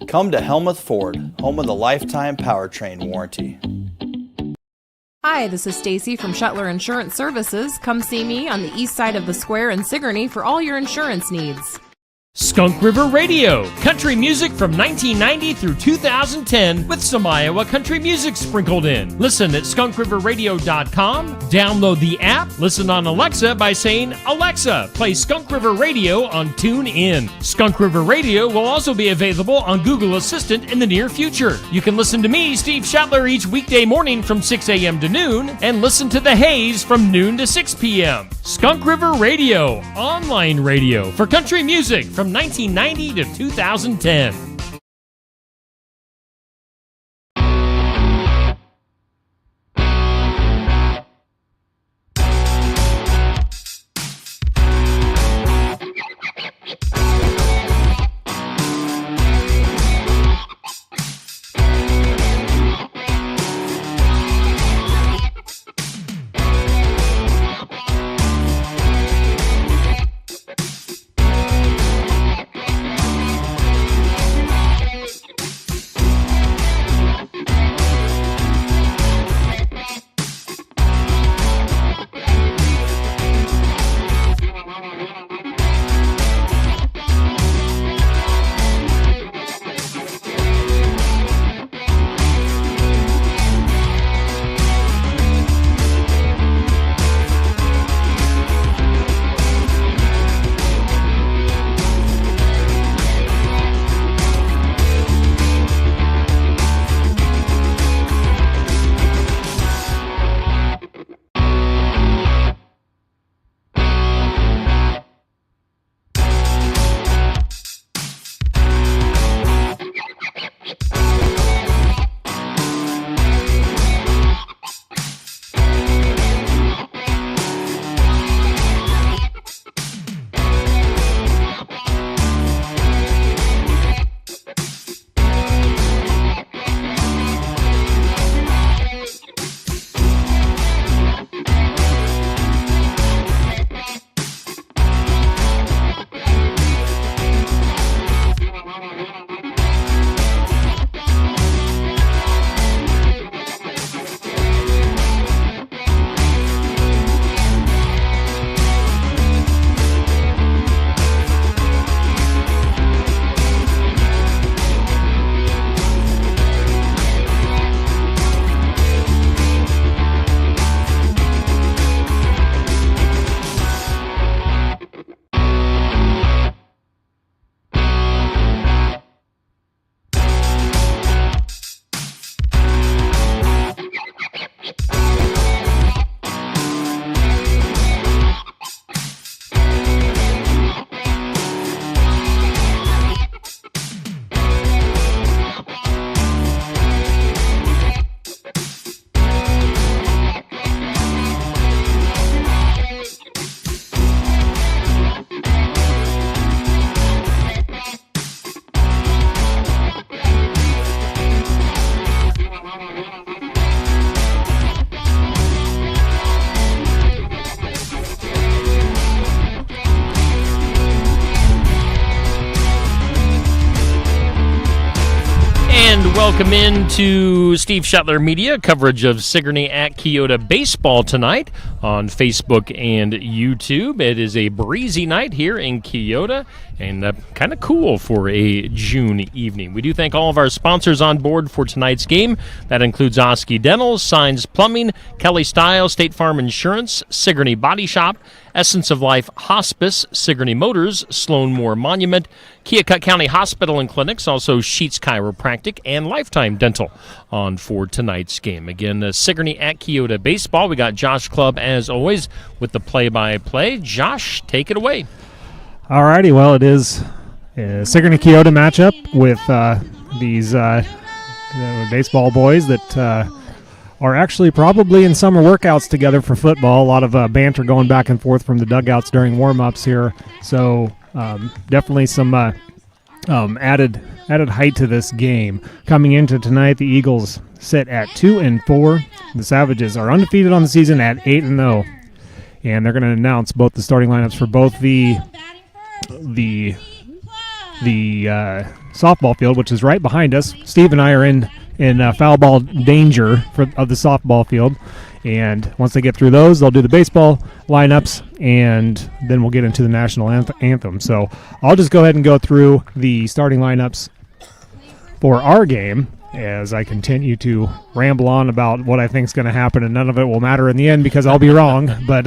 Come to Helmuth Ford, home of the lifetime powertrain warranty. Hi, this is Stacy from Shuttler Insurance Services. Come see me on the east side of the square in Sigourney for all your insurance needs. Skunk River Radio, country music from 1990 through 2010 with some Iowa country music sprinkled in. Listen at skunkriverradio.com, download the app, listen on Alexa by saying, Alexa, play Skunk River Radio on TuneIn. Skunk River Radio will also be available on Google Assistant in the near future. You can listen to me, Steve Shuttler, each weekday morning from 6 a.m. to noon and listen to The Haze from noon to 6 p.m. Skunk River Radio, online radio for country music from 1990 to 2010. Welcome into Steve Shuttler Media, coverage of Sigourney at Keota baseball tonight on Facebook and YouTube. It is a breezy night here in Keota and kind of cool for a June evening. We do thank all of our sponsors on board for tonight's game. That includes Oski Dental, Signs Plumbing, Kelly Style, State Farm Insurance, Sigourney Body Shop, Essence of Life Hospice, Sigourney Motors, Sloan Moore Monument, Keokuk County Hospital and Clinics, also Sheets Chiropractic, and Lifetime Dental on for tonight's game. Again, Sigourney at Keota baseball. We got Josh Clubb, as always, with the play-by-play. Josh, take it away. All righty, well, it is a Sigourney-Keota matchup with these baseball boys that are actually probably in summer workouts together for football. A lot of banter going back and forth from the dugouts during warm-ups here. So definitely some added height to this game. Coming into tonight, the Eagles sit at 2-4. The Savages are undefeated on the season at 8-0. And they're going to announce both the starting lineups for both the the softball field, which is right behind us. Steve and I are in foul ball danger of the softball field. And once they get through those, they'll do the baseball lineups, and then we'll get into the national anthem. So I'll just go ahead and go through the starting lineups for our game as I continue to ramble on about what I think is going to happen, and none of it will matter in the end because I'll be wrong. But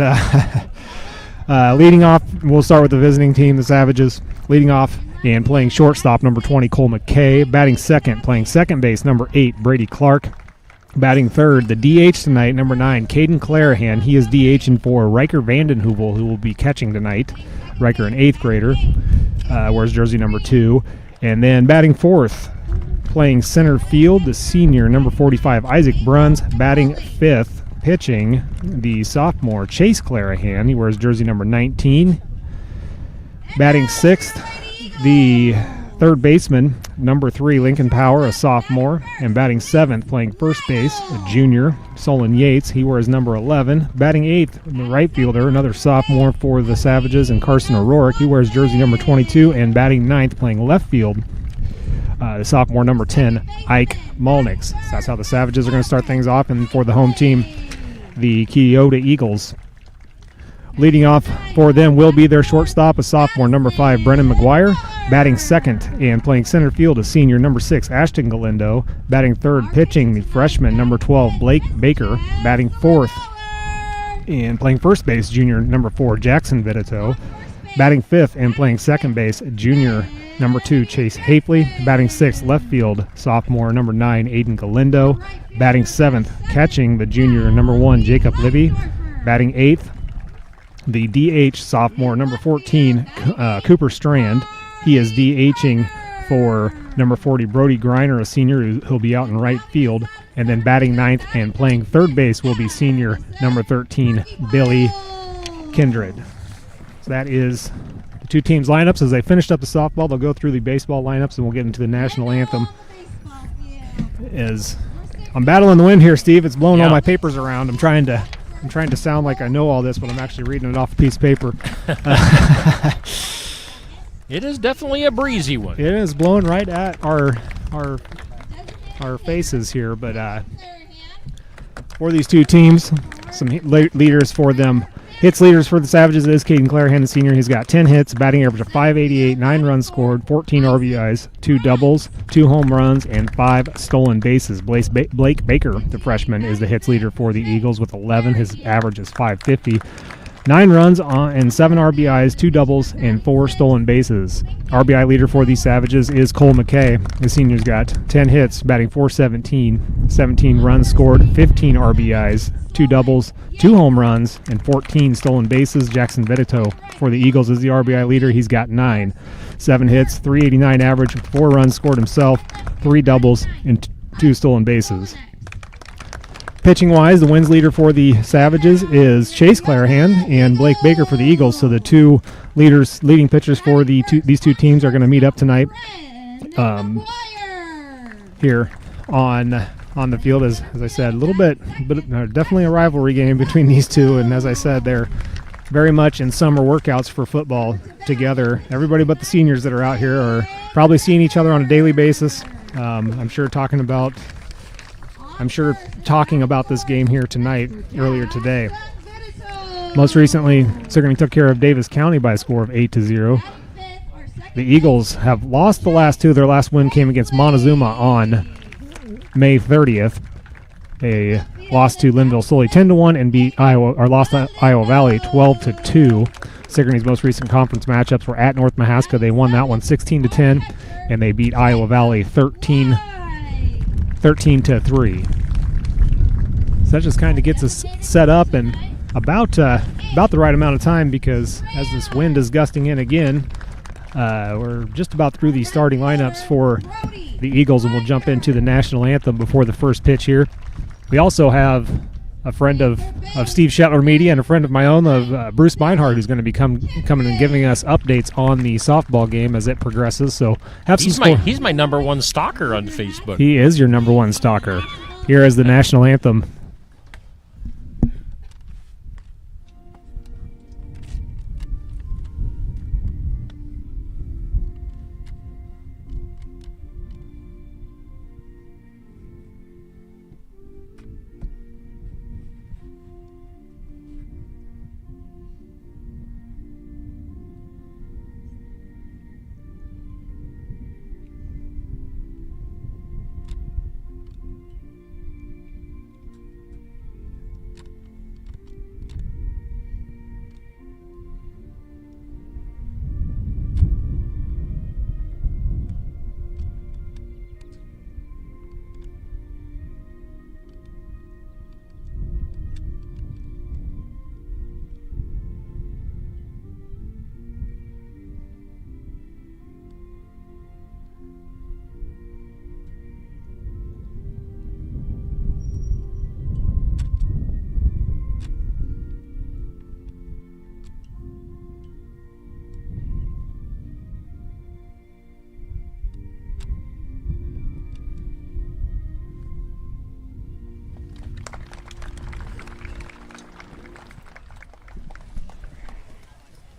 leading off, we'll start with the visiting team, the Savages. Leading off and playing shortstop, number 20, Cole McKay. Batting second, playing second base, number 8, Brady Clark. Batting third, the DH tonight, number 9, Caden Clarahan. He is DHing for Riker Vandenheuvel, who will be catching tonight. Riker, an 8th grader, wears jersey number 2. And then batting fourth, playing center field, the senior, number 45, Isaac Bruns. Batting fifth, pitching, the sophomore, Chase Clarahan. He wears jersey number 19. Batting sixth, the third baseman, number 3, Lincoln Power, a sophomore. And batting seventh, playing first base, a junior, Solon Yates. He wears number 11. Batting eighth, the right fielder, another sophomore for the Savages, and Carson O'Rourke. He wears jersey number 22. And batting ninth, playing left field, the sophomore, number 10, Ike Malnix. So that's how the Savages are going to start things off. And for the home team, the Keota Eagles. Leading off for them will be their shortstop, a sophomore, number 5, Brennan McGuire. Batting second and playing center field, a senior, number 6, Ashton Galindo. Batting third, pitching, the freshman, number 12, Blake Baker. Batting fourth and playing first base, junior, number 4, Jackson Vitito. Batting fifth and playing second base, junior, number 2, Chase Hafley. Batting sixth, left field, sophomore, number 9, Aiden Galindo. Batting seventh, catching, the junior, number 1, Jacob Libby. Batting eighth, the DH sophomore, number 14, Cooper Strand. He is DHing for number 40, Brody Griner, a senior who'll be out in right field. And then batting ninth and playing third base will be senior, number 13, Billy Kindred. So that is the two teams' lineups. As they finished up the softball, they'll go through the baseball lineups, and we'll get into the national anthem. As I'm battling the wind here, Steve. It's blowing all my papers around. I'm trying to sound like I know all this, but I'm actually reading it off a piece of paper. It is definitely a breezy one. It is blowing right at our faces here, but for these two teams, some leaders for them. Hits leaders for the Savages is Caden Clarahan, the senior. He's got 10 hits, batting average of .588, 9 runs scored, 14 RBIs, 2 doubles, 2 home runs, and 5 stolen bases. Blake Baker, the freshman, is the hits leader for the Eagles with 11. His average is .550. 9 runs and 7 RBIs, 2 doubles, and 4 stolen bases. RBI leader for the Savages is Cole McKay. The senior's got 10 hits, batting .417, 17 runs scored, 15 RBIs, 2 doubles, 2 home runs, and 14 stolen bases. Jackson Vitito for the Eagles is the RBI leader. He's got 9. 7 hits, .389 average, 4 runs scored himself, 3 doubles, and 2 stolen bases. Pitching-wise, the wins leader for the Savages is Chase Clarahan and Blake Baker for the Eagles. So the two leading pitchers for these two teams are going to meet up tonight here on the field. As I said, a little bit, but definitely a rivalry game between these two. And as I said, they're very much in summer workouts for football together. Everybody but the seniors that are out here are probably seeing each other on a daily basis. I'm sure talking about this game here tonight, earlier today. Most recently, Sigourney took care of Davis County by a score of 8-0. The Eagles have lost the last two. Their last win came against Montezuma on May 30th. They lost to Linville Sully 10-1 and lost to Iowa Valley 12-2. Sigourney's most recent conference matchups were at North Mahaska. They won that one 16-10, and they beat Iowa Valley 13-3. So that just kind of gets us set up and about the right amount of time, because as this wind is gusting in again, we're just about through the starting lineups for the Eagles, and we'll jump into the national anthem before the first pitch here. We also have a friend of Steve Shetler Media and a friend of my own, of Bruce Meinhardt, who's going to be coming and giving us updates on the softball game as it progresses. So he's my number one stalker on Facebook. He is your number one stalker. Here is the national anthem.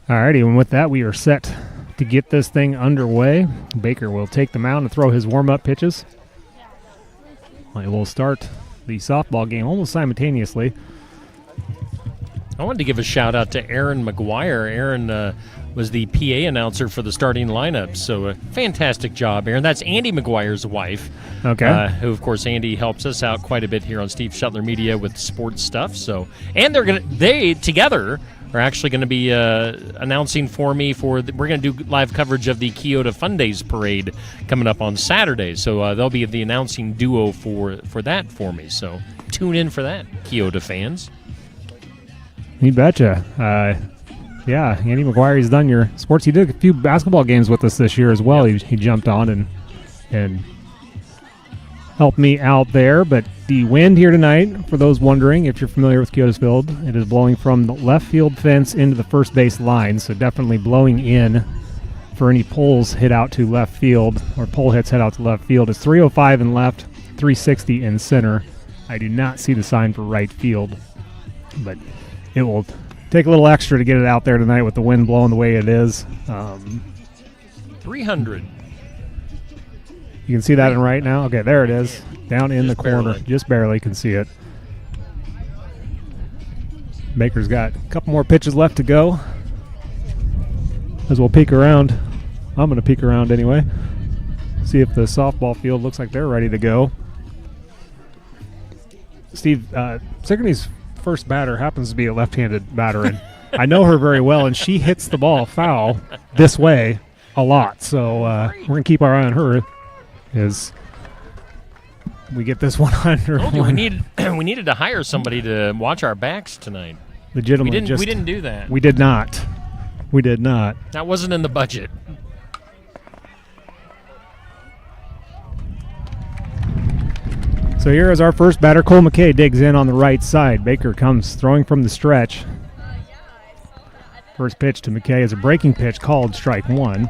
Alrighty, and with that, we are set to get this thing underway. Baker will take the mound and throw his warm-up pitches. We will start the softball game almost simultaneously. I wanted to give a shout out to Aaron McGuire. Aaron was the PA announcer for the starting lineup, so a fantastic job, Aaron. That's Andy McGuire's wife. Okay. Who, of course, Andy helps us out quite a bit here on Steve Shuttler Media with sports stuff. So, and they together are actually going to be announcing for me we're going to do live coverage of the Keota Fun Days Parade coming up on Saturday. So they'll be the announcing duo for that for me. So tune in for that, Keota fans. You betcha. Yeah, Andy McGuire, he's done your sports. He did a few basketball games with us this year as well. Yep. He jumped on and helped me out there. But the wind here tonight, for those wondering, if you're familiar with Keota's Field, it is blowing from the left field fence into the first base line, so definitely blowing in for any poles hit out to left field, or pole hits head out to left field. It's 305 in left, 360 in center. I do not see the sign for right field, but it will take a little extra to get it out there tonight with the wind blowing the way it is. 300. You can see that in right now. Okay, there it is. Down in the Just corner. barely. Just barely can see it. Baker's got a couple more pitches left to go. As we'll peek around. I'm going to peek around anyway. See if the softball field looks like they're ready to go. Steve, Sigourney's first batter happens to be a left-handed batter, and I know her very well, and she hits the ball foul this way a lot. So we're going to keep our eye on her as we get this one under. We needed to hire somebody to watch our backs tonight. Legitimately, We didn't do that. We did not. We did not. That wasn't in the budget. So here is our first batter. Cole McKay digs in on the right side. Baker comes throwing from the stretch. First pitch to McKay is a breaking pitch called strike one.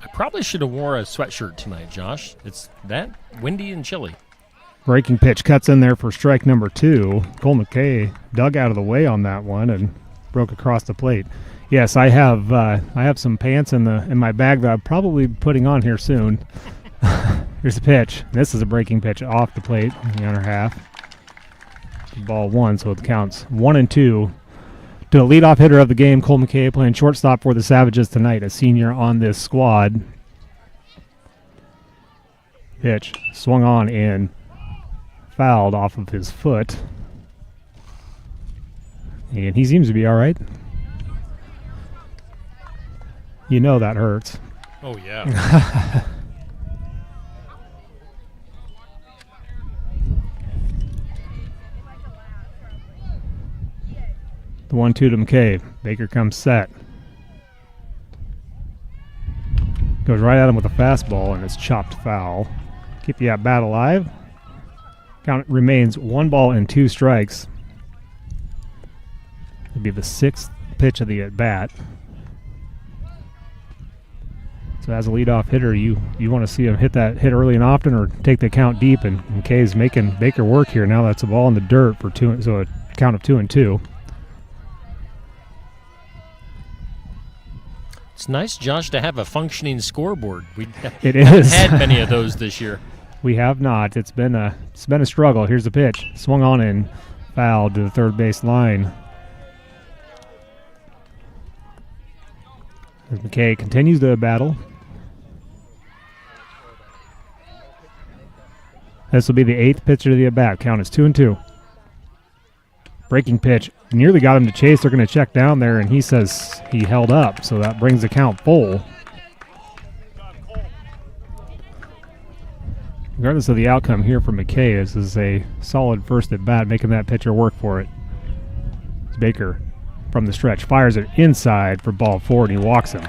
I probably should have wore a sweatshirt tonight, Josh. It's that windy and chilly. Breaking pitch cuts in there for strike number two. Cole McKay dug out of the way on that one and broke across the plate. Yes, I have some pants in my bag that I'm probably putting on here soon. Here's the pitch. This is a breaking pitch off the plate in the under half. Ball one, so it counts 1-2. To the leadoff hitter of the game, Cole McKay playing shortstop for the Savages tonight, a senior on this squad. Pitch swung on and fouled off of his foot. And he seems to be all right. You know that hurts. Oh, yeah. The 1-2 to McKay. Baker comes set. Goes right at him with a fastball, and it's chopped foul. Keep the at-bat alive. Count remains 1-2 strikes. It'll be the sixth pitch of the at-bat. So as a leadoff hitter, you want to see him hit early and often, or take the count deep, and McKay's making Baker work here. Now that's a ball in the dirt for two, so a count of 2-2. It's nice, Josh, to have a functioning scoreboard. It haven't is. had many of those this year. We have not. It's been a struggle. Here's the pitch. Swung on and fouled to the third base line. As McKay continues the battle. This will be the eighth pitcher to the at-bat. Count is 2-2. Breaking pitch. Nearly got him to chase. They're going to check down there, and he says he held up, so that brings the count full. Regardless of the outcome here for McKay, this is a solid first at-bat, making that pitcher work for it. It's Baker from the stretch fires it inside for ball 4, and he walks him.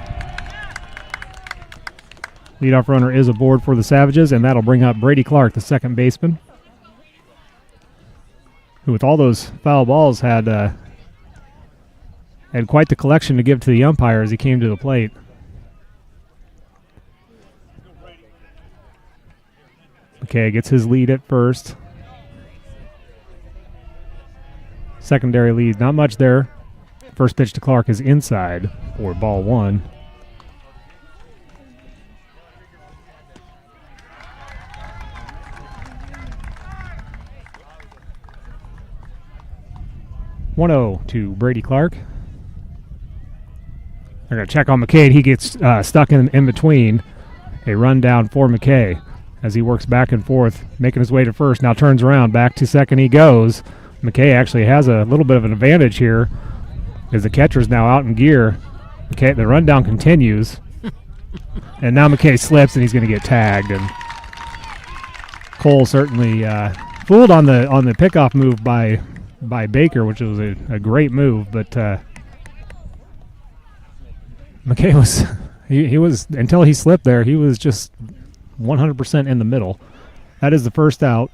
Leadoff runner is aboard for the Savages, and that'll bring up Brady Clark, the second baseman, who with all those foul balls had quite the collection to give to the umpire as he came to the plate. McKay gets his lead at first. secondary lead. Not much there. First pitch to Clark is inside for ball one. (1-0) to Brady Clark. They're going to check on McKay. He gets stuck in between. A run down for McKay as he works back and forth, making his way to first. Now turns around, back to second he goes. McKay actually has a little bit of an advantage here as the catcher's now out in gear. McKay, the rundown continues. And now McKay slips and he's going to get tagged. And Cole certainly fooled on the pickoff move by Baker, which was a great move, but McKay was he was, until he slipped there, he was just 100% in the middle. That is the first out.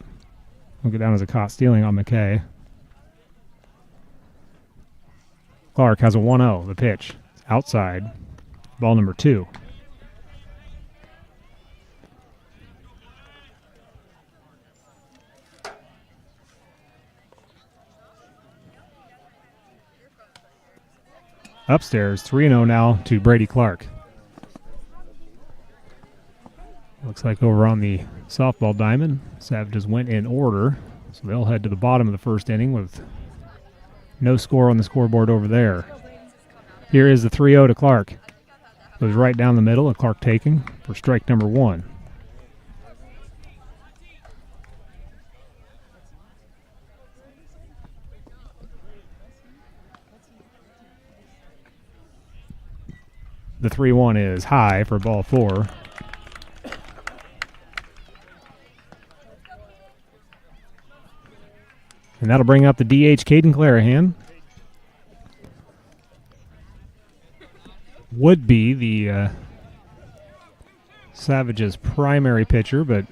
We'll go down as a caught stealing on McKay. Clark has a 1-0. The pitch outside. Ball number 2. Upstairs, 3-0 now to Brady Clark. Looks like over on the softball diamond, Savages went in order, so they'll head to the bottom of the first inning with no score on the scoreboard over there. Here is the 3-0 to Clark. Goes right down the middle, and Clark taking for strike number 1. The 3-1 is high for ball 4. And that'll bring up the DH, Caden Clarahan. Would be the Savages' primary pitcher, but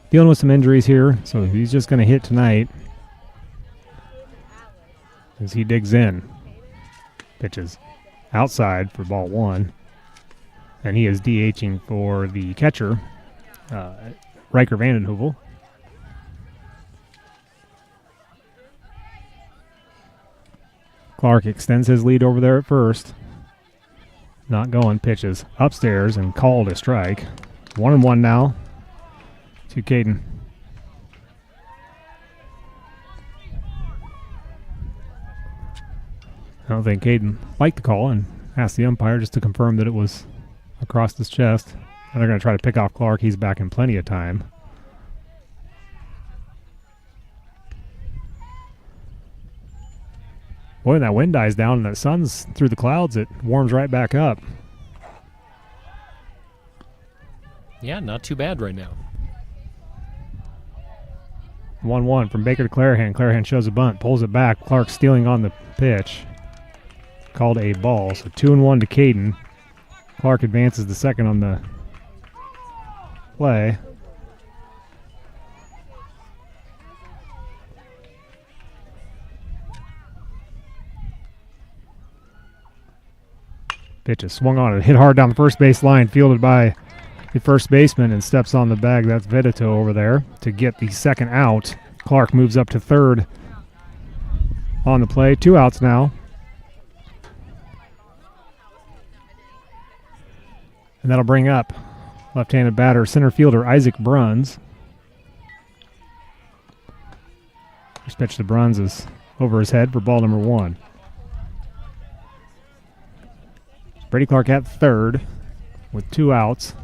dealing with some injuries here, so he's just going to hit tonight as he digs in. Pitches outside for ball 1. And he is DHing for the catcher, Riker Vandenhoevel. Clark extends his lead over there at first. Not going, pitches upstairs and called a strike. 1-1 now to Caden. I don't think Caden liked the call and asked the umpire just to confirm that it was across his chest. And they're going to try to pick off Clark. He's back in plenty of time. Boy, when that wind dies down and the sun's through the clouds, it warms right back up. Yeah, not too bad right now. 1-1 from Baker to Clarahan. Clarahan shows a bunt, pulls it back. Clark stealing on the pitch. Called a ball. So 2-1 to Caden. Clark advances the second on the play. Pitch is swung on it, hit hard down the first base line, fielded by the first baseman and steps on the bag. That's Vedito over there to get the second out. Clark moves up to third on the play. 2 outs now. And that'll bring up left-handed batter, center fielder Isaac Bruns. First pitch to Bruns is over his head for ball number 1. Brady Clark at third with 2 outs.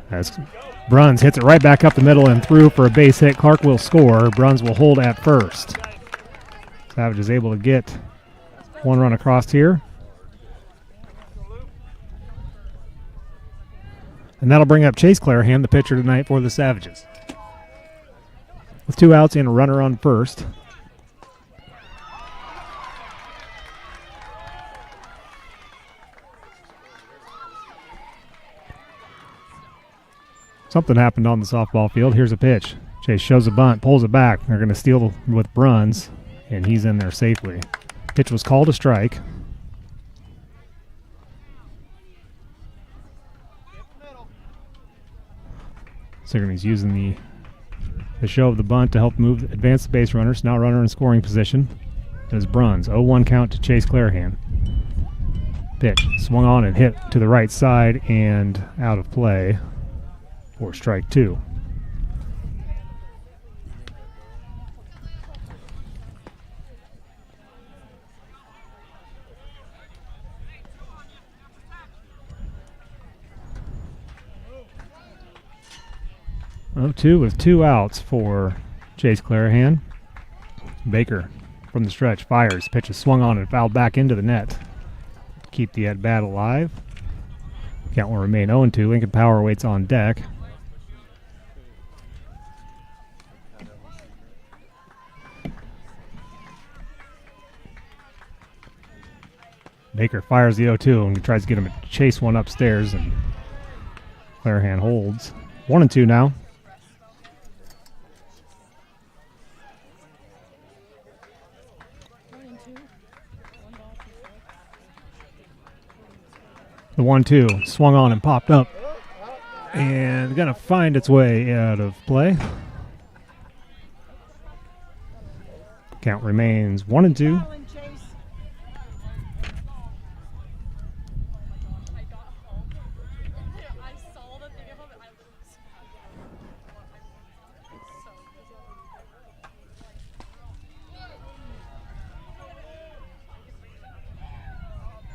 As Bruns hits it right back up the middle and through for a base hit. Clark will score. Bruns will hold at first. Savage is able to get 1 run across here. And that'll bring up Chase Clarahan, the pitcher tonight for the Savages. With 2 outs and a runner on first. Something happened on the softball field. Here's a pitch. Chase shows a bunt, pulls it back. They're going to steal with Bruns, and he's in there safely. Pitch was called a strike. Sigourney's using the The show of the bunt to help advance the base runners. Now runner in scoring position is Bruns. 0-1 count to Chase Clarahan. Pitch swung on and hit to the right side and out of play for strike 2. Oh-2 with 2 outs for Chase Clarahan. Baker from the stretch fires. Pitch is swung on and fouled back into the net. Keep the at-bat alive. Count will remain 0-2. Lincoln Power waits on deck. Baker fires the 0-2 and tries to get him to chase one upstairs, and Clarahan holds. 1-2 now. The 1-2 swung on and popped up and going to find its way out of play. Count remains 1-2.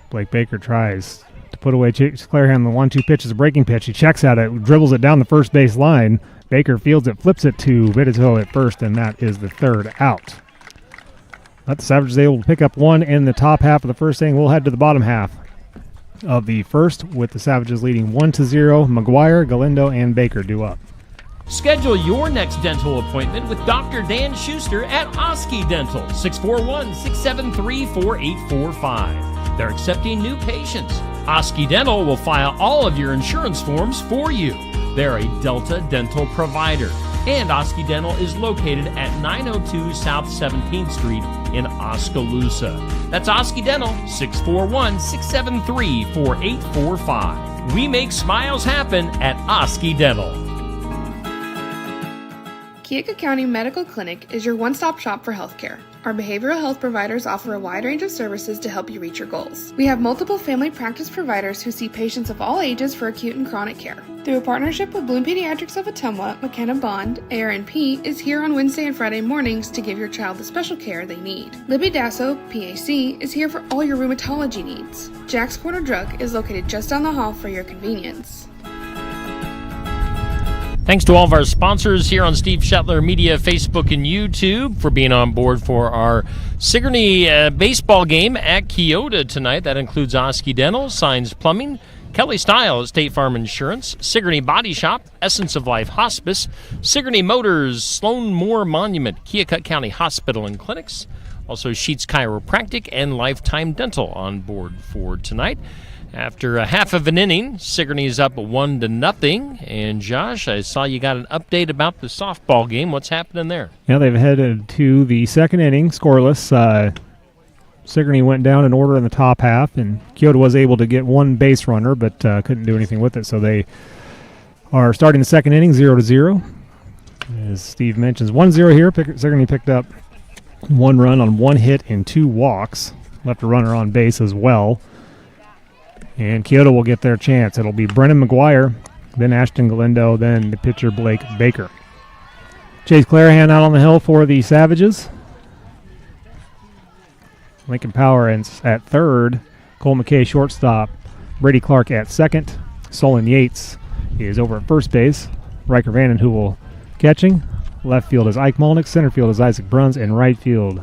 Blake Baker tries to put away Chase Clarahan. The 1-2 pitch is a breaking pitch. He checks at it, dribbles it down the first base line. Baker fields it, flips it to Vitito at first, and that is the 3rd out. But the Savages able to pick up 1 in the top half of the first inning. We'll head to the bottom half of the first with the Savages leading 1-0. McGuire, Galindo, and Baker due up. Schedule your next dental appointment with Dr. Dan Schuster at Oski Dental, 641-673-4845. They're accepting new patients. Oski Dental will file all of your insurance forms for you. They're a Delta dental provider. And Oski Dental is located at 902 South 17th Street in Oskaloosa. That's Oski Dental, 641-673-4845. We make smiles happen at Oski Dental. Keokuk County Medical Clinic is your one-stop shop for healthcare. Our behavioral health providers offer a wide range of services to help you reach your goals. We have multiple family practice providers who see patients of all ages for acute and chronic care. Through a partnership with Bloom Pediatrics of Ottumwa, McKenna Bond, ARNP is here on Wednesday and Friday mornings to give your child the special care they need. Libby Dasso, PAC, is here for all your rheumatology needs. Jack's Corner Drug is located just down the hall for your convenience. Thanks to all of our sponsors here on Steve Shetler Media, Facebook, and YouTube for being on board for our Sigourney baseball game at Keota tonight. That includes Oski Dental, Signs Plumbing, Kelly Style at State Farm Insurance, Sigourney Body Shop, Essence of Life Hospice, Sigourney Motors, Sloan Moore Monument, Keokuk County Hospital and Clinics, also Sheets Chiropractic and Lifetime Dental on board for tonight. After a half of an inning, Sigourney's up 1-0. And Josh, I saw you got an update about the softball game. What's happening there? Yeah, they've headed to the second inning, scoreless. Sigourney went down in order in the top half, and Keota was able to get one base runner, but couldn't do anything with it. So they are starting the second inning 0-0. As Steve mentions, 1-0 here. Sigourney picked up 1 run on 1 hit and 2 walks. Left a runner on base as well. And Keota will get their chance. It'll be Brennan McGuire, then Ashton Galindo, then the pitcher Blake Baker. Chase Clarahan out on the hill for the Savages. Lincoln Power ends at third. Cole McKay shortstop. Brady Clark at second. Solon Yates is over at first base. Riker Vannon, who will catching. Left field is Ike Malnick. Center field is Isaac Bruns. And right field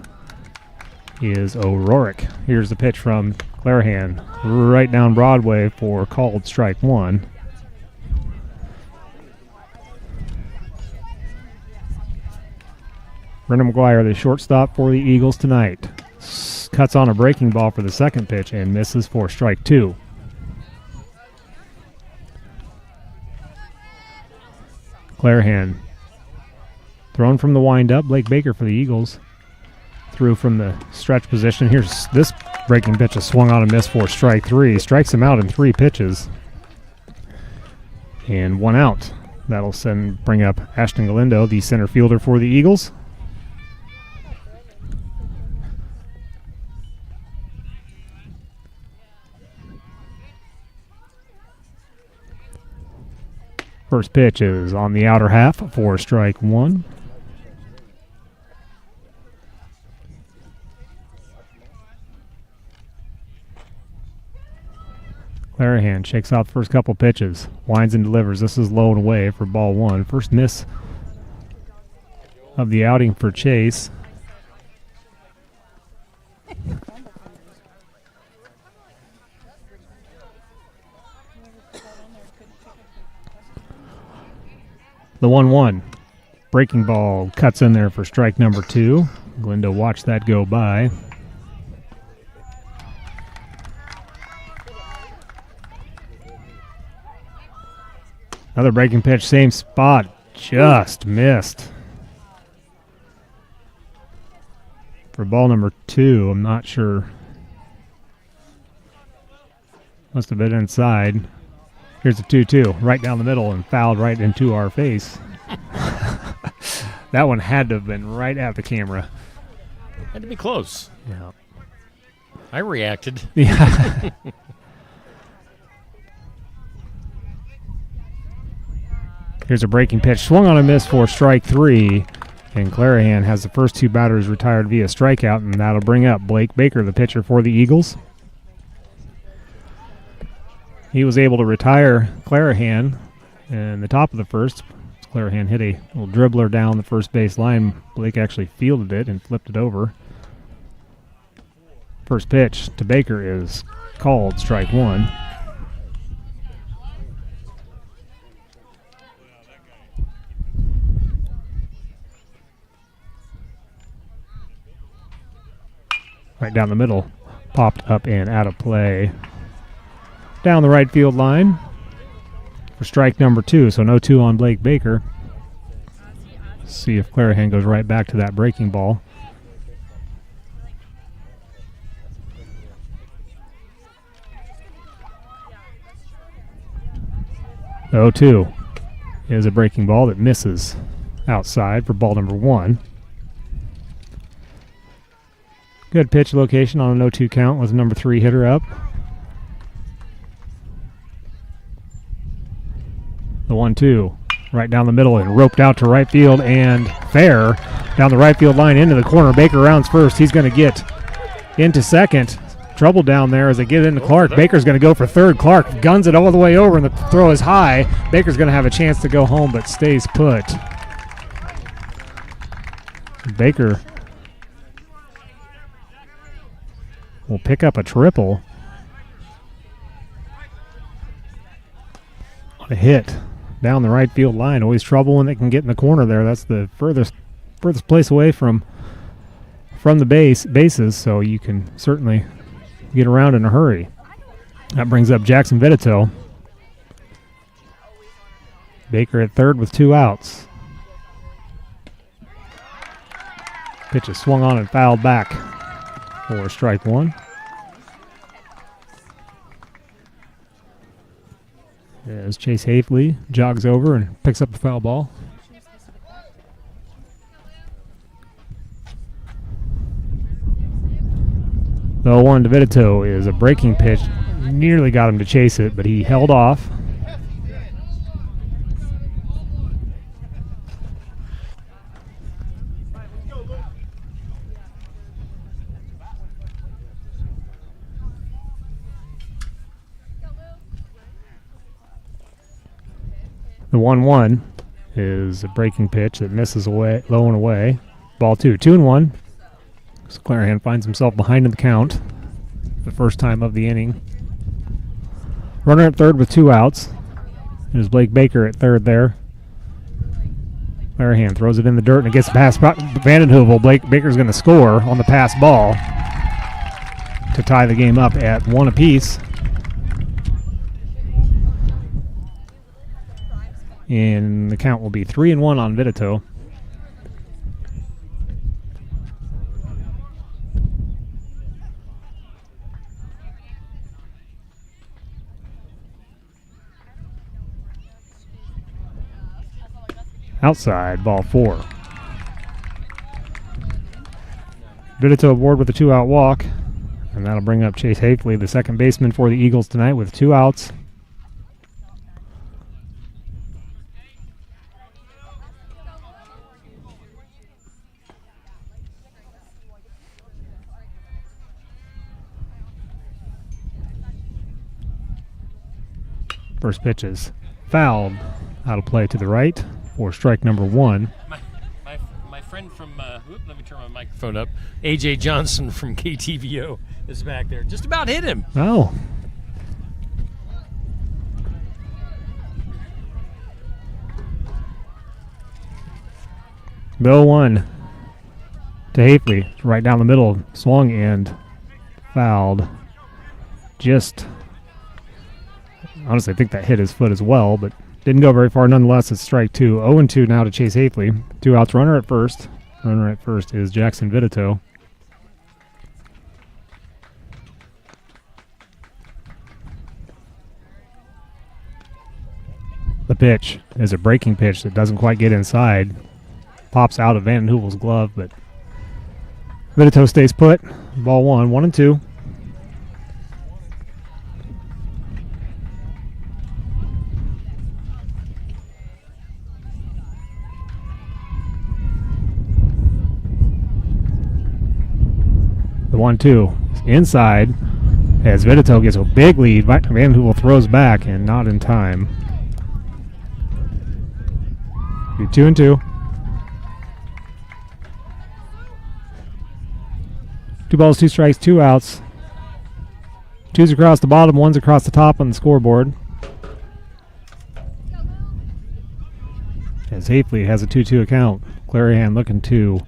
is O'Rourke. Here's the pitch from Clarahan right down Broadway for called strike 1. Brendan McGuire, the shortstop for the Eagles tonight. Cuts on a breaking ball for the second pitch and misses for strike 2. Clarahan thrown from the windup. Blake Baker for the Eagles. Through from the stretch position. Here's this breaking pitch is swung on and missed for strike 3. Strikes him out in 3 pitches. And 1 out. That'll bring up Ashton Galindo, the center fielder for the Eagles. First pitch is on the outer half for strike one. Clarahan shakes out the first couple pitches, winds and delivers. This is low and away for ball one. First miss of the outing for Chase. The 1-1. Breaking ball cuts in there for strike number two. Galindo watched that go by. Another breaking pitch, same spot, just missed. For ball number two, I'm not sure. Must have been inside. Here's a 2-2, right down the middle and fouled right into our face. That one had to have been right at the camera. Had to be close. Yeah. I reacted. Yeah. Here's a breaking pitch. Swung on a miss for strike three. And Clarahan has the first two batters retired via strikeout, and that'll bring up Blake Baker, the pitcher for the Eagles. He was able to retire Clarahan in the top of the first. Clarahan hit a little dribbler down the first base line. Blake actually fielded it and flipped it over. First pitch to Baker is called strike one. Right down the middle, popped up and out of play. Down the right field line for strike number two, so no two on Blake Baker. Let's see if Clarahan goes right back to that breaking ball. The 0-2 is a breaking ball that misses outside for ball number one. Good pitch location on an 0-2 count with number three hitter up. The 1-2 right down the middle and roped out to right field and fair down the right field line into the corner. Baker rounds first. He's going to get into second. Trouble down there as they get into Clark. Baker's going to go for third. Clark guns it all the way over and the throw is high. Baker's going to have a chance to go home but stays put. Baker will pick up a triple on a hit down the right field line. Always trouble when they can get in the corner there. That's the furthest place away from the bases, so you can certainly get around in a hurry. That brings up Jackson Vitito. Baker at third with two outs. Pitch is swung on and fouled back for strike one. As Chase Hafley jogs over and picks up the foul ball. The 0-1 to Vitito is a breaking pitch. Nearly got him to chase it, but he held off. The 1-1 is a breaking pitch that misses away, low and away. Ball two, 2-1. So Clarahan finds himself behind in the count. The first time of the inning. Runner at third with two outs. There's Blake Baker at third there. Clarahan throws it in the dirt and it gets past Vandenheuvel. Blake Baker's going to score on the pass ball to tie the game up at one apiece. And the count will be 3-1 on Vitito. Outside, ball 4. Vitito aboard with a 2-out walk, and that'll bring up Chase Hafley, the second baseman for the Eagles tonight, with 2 outs. First pitch is fouled out of play to the right for strike number 1. My friend from, let me turn my microphone up. AJ Johnson from KTVO is back there. Just about hit him. Oh. Bill 1 to Hafley, right down the middle, swung and fouled. Just, honestly, I think that hit his foot as well, but didn't go very far nonetheless. It's strike 2. 0-2 now to Chase Hafley. 2 outs, runner at first. Runner at first is Jackson Vitito. The pitch is a breaking pitch that doesn't quite get inside. Pops out of Van Hoovel's glove, but Vitito stays put. Ball 1, 1-2. The 1-2 is inside as Vitito gets a big lead. Van Hoovel throws back and not in time. Be 2-2. 2 balls, 2 strikes, 2 outs. 2's across the bottom, 1's across the top on the scoreboard. As Hafley has a 2-2 count. Clarahan looking to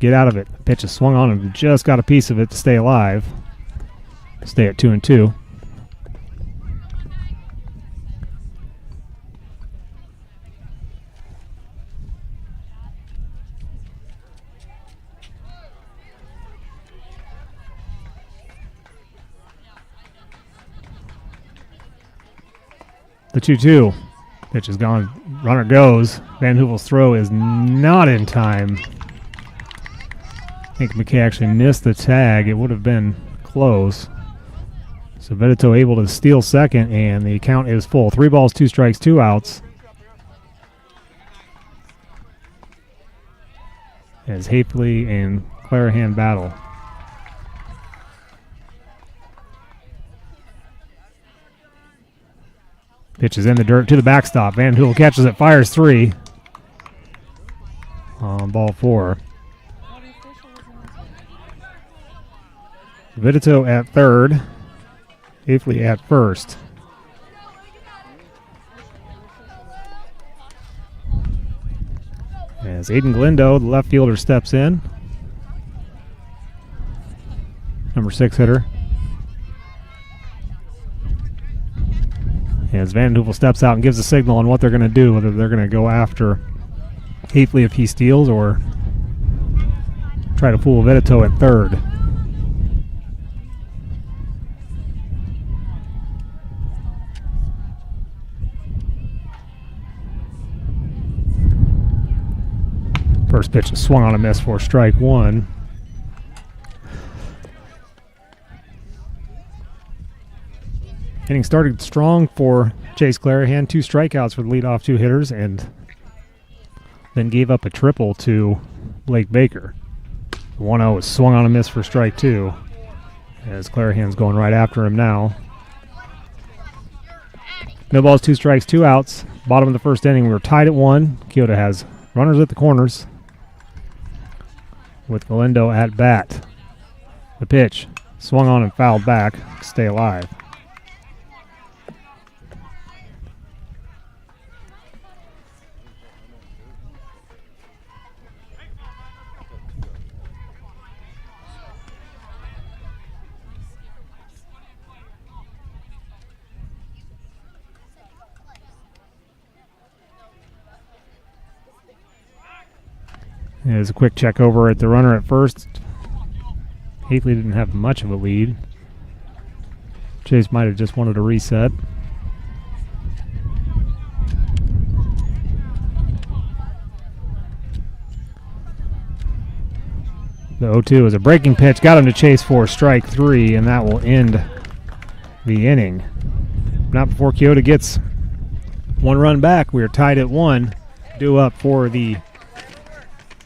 get out of it. The pitch is swung on and just got a piece of it to stay alive. Stay at 2-2. The 2-2. Pitch is gone. Runner goes. Van Hoovel's throw is not in time. I think McKay actually missed the tag. It would have been close. So Vitito able to steal second, and the count is full. 3 balls, 2 strikes, 2 outs. As Hafley and Clarahan battle. Pitch is in the dirt to the backstop. Van Hoovel catches it, fires 3 on ball 4. Vitito at third. Hafley at first. As Aiden Glendo, the left fielder, steps in. Number 6 hitter. As Van Hoovel steps out and gives a signal on what they're going to do, whether they're going to go after Hafley if he steals or try to fool Vitito at third. First pitch is swung on a miss for strike 1. Inning started strong for Chase Clarahan. 2 strikeouts for the leadoff 2 hitters, and then gave up a triple to Blake Baker. 1-0 is swung on a miss for strike 2, as Clarahan's going right after him now. No balls, 2 strikes, 2 outs. Bottom of the first inning, we were tied at 1. Keota has runners at the corners with Glendo at bat. The pitch swung on and fouled back to stay alive. There's a quick check over at the runner at first. Hafley didn't have much of a lead. Chase might have just wanted a reset. The 0-2 is a breaking pitch. Got him to chase for strike 3, and that will end the inning. Not before Keota gets one run back. We are tied at 1. Due up for the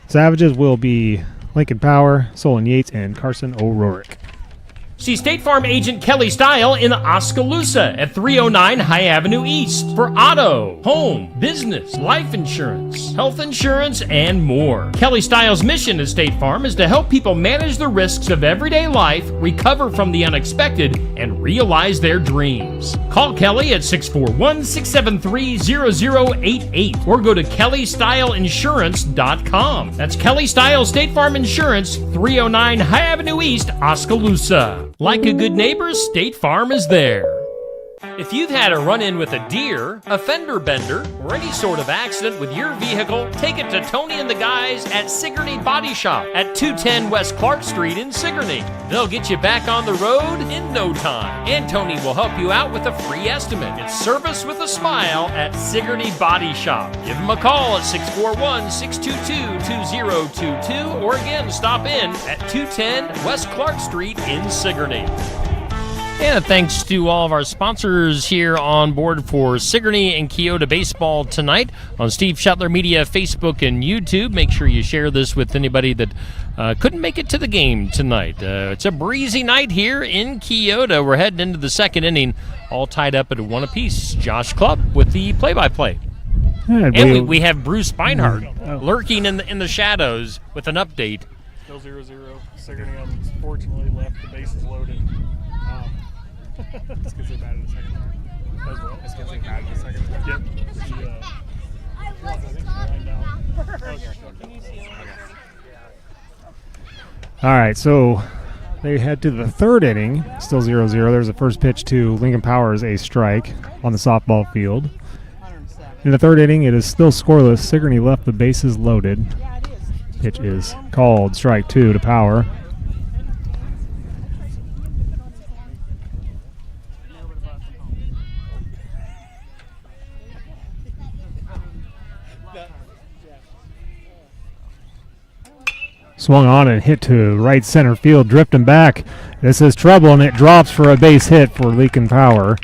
Savages will be Lincoln Power, Solon Yates, and Carson O'Rourke. See State Farm agent Kelly Style in Oskaloosa at 309 High Avenue East for auto, home, business, life insurance, health insurance, and more. Kelly Style's mission at State Farm is to help people manage the risks of everyday life, recover from the unexpected, and realize their dreams. Call Kelly at 641-673-0088 or go to kellystyleinsurance.com. That's Kelly Style State Farm Insurance, 309 High Avenue East, Oskaloosa. Like a good neighbor, State Farm is there. If you've had a run-in with a deer, a fender bender, or any sort of accident with your vehicle, take it to Tony and the guys at Sigourney Body Shop at 210 West Clark Street in Sigourney. They'll get you back on the road in no time. And Tony will help you out with a free estimate. It's service with a smile at Sigourney Body Shop. Give them a call at 641-622-2022 or again, stop in at 210 West Clark Street in Sigourney. And thanks to all of our sponsors here on board for Sigourney and Keota baseball tonight on Steve Shuttler Media, Facebook, and YouTube. Make sure you share this with anybody that couldn't make it to the game tonight. It's a breezy night here in Keota. We're heading into the second inning, all tied up at 1 apiece. Josh Clubb with the play-by-play. And we have Bruce Beinhardt lurking in the shadows with an update. Still 0-0. Sigourney unfortunately left the bases loaded. It's because they batted the second time. As well. It's because they batted the second time. Yep. I think she lined out. All right, so they head to the third inning, still 0-0. There's a first pitch to Lincoln Powers, a strike on the softball field. In the third inning, it is still scoreless. Sigourney left the bases loaded. Pitch is called strike 2 to Power. Swung on and hit to right center field, drifting back. This is trouble, and it drops for a base hit for Lincoln Power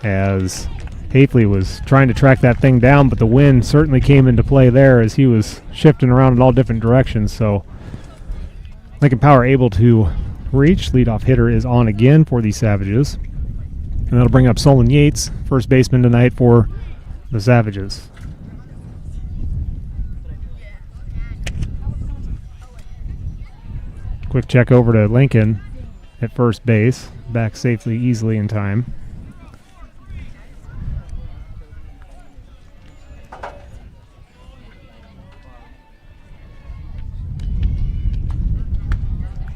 as Hafley was trying to track that thing down, but the wind certainly came into play there as he was shifting around in all different directions. So Lincoln Power able to reach. Leadoff hitter is on again for the Savages. And that'll bring up Solon Yates, first baseman tonight for the Savages. Quick check over to Lincoln at first base. Back safely, easily in time.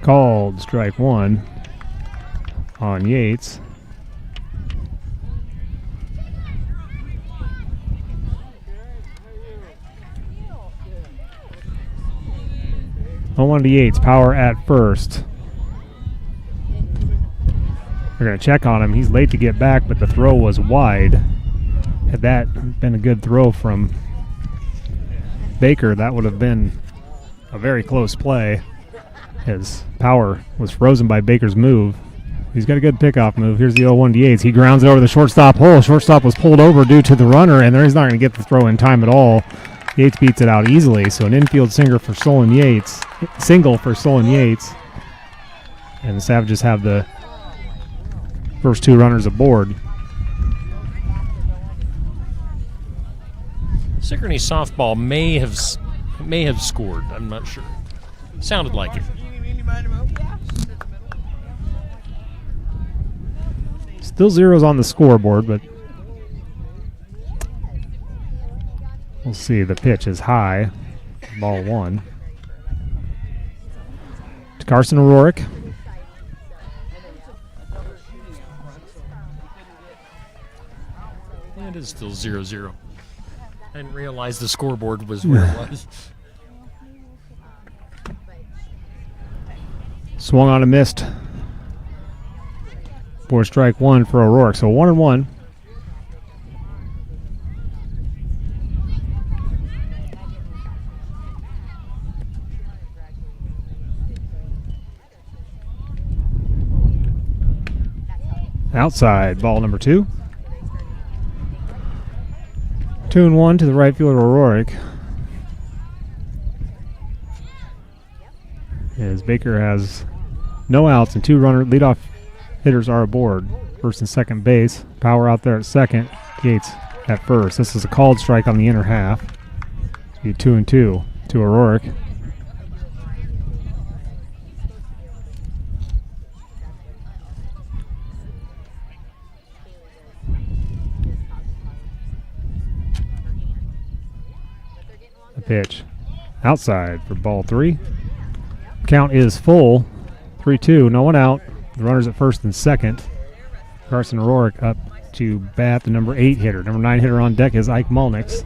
Called strike 1 on Yates. On 1 to Yates, Power at first. They're going to check on him. He's late to get back, but the throw was wide. Had that been a good throw from Baker, that would have been a very close play, as Power was frozen by Baker's move. He's got a good pickoff move. Here's the 0-1 to Yates. He grounds it over the shortstop hole. Shortstop was pulled over due to the runner, and he's not going to get the throw in time at all. Yates beats it out easily, so an infield single for Solon Yates. And the Savages have the first two runners aboard. Sigourney softball may have scored. I'm not sure. Sounded like it. Still zeros on the scoreboard, but we'll see. The pitch is high. Ball 1. To Carson O'Rourke. It is still 0-0. I didn't realize the scoreboard was where it was. Swung on and missed for strike 1 for O'Rourke. So 1-1. Outside, ball number 2. 2-1 to the right fielder, O'Rourke. As Baker has no outs and 2 runner leadoff hitters are aboard. First and second base. Power out there at second. Yates at first. This is a called strike on the inner half. Be 2-2 to O'Rourke. The pitch outside for ball 3. Count is full. 3-2, no one out. The runners at first and second. Carson O'Rourke up to bat, the number 8 hitter. Number 9 hitter on deck is Ike Mulnix.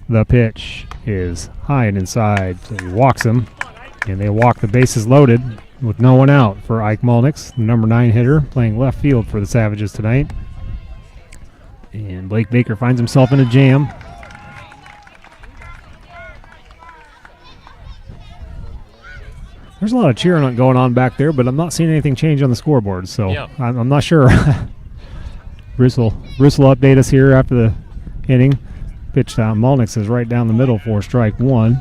The pitch is high and inside, so he walks him, and they walk the bases loaded with no one out for Ike Mulnix, the number 9 hitter, playing left field for the Savages tonight. And Blake Baker finds himself in a jam. There's a lot of cheering going on back there, but I'm not seeing anything change on the scoreboard, so Yeah. I'm not sure. Bruce will update us here after the inning. Pitch down. Mulnix is right down the middle for strike 1.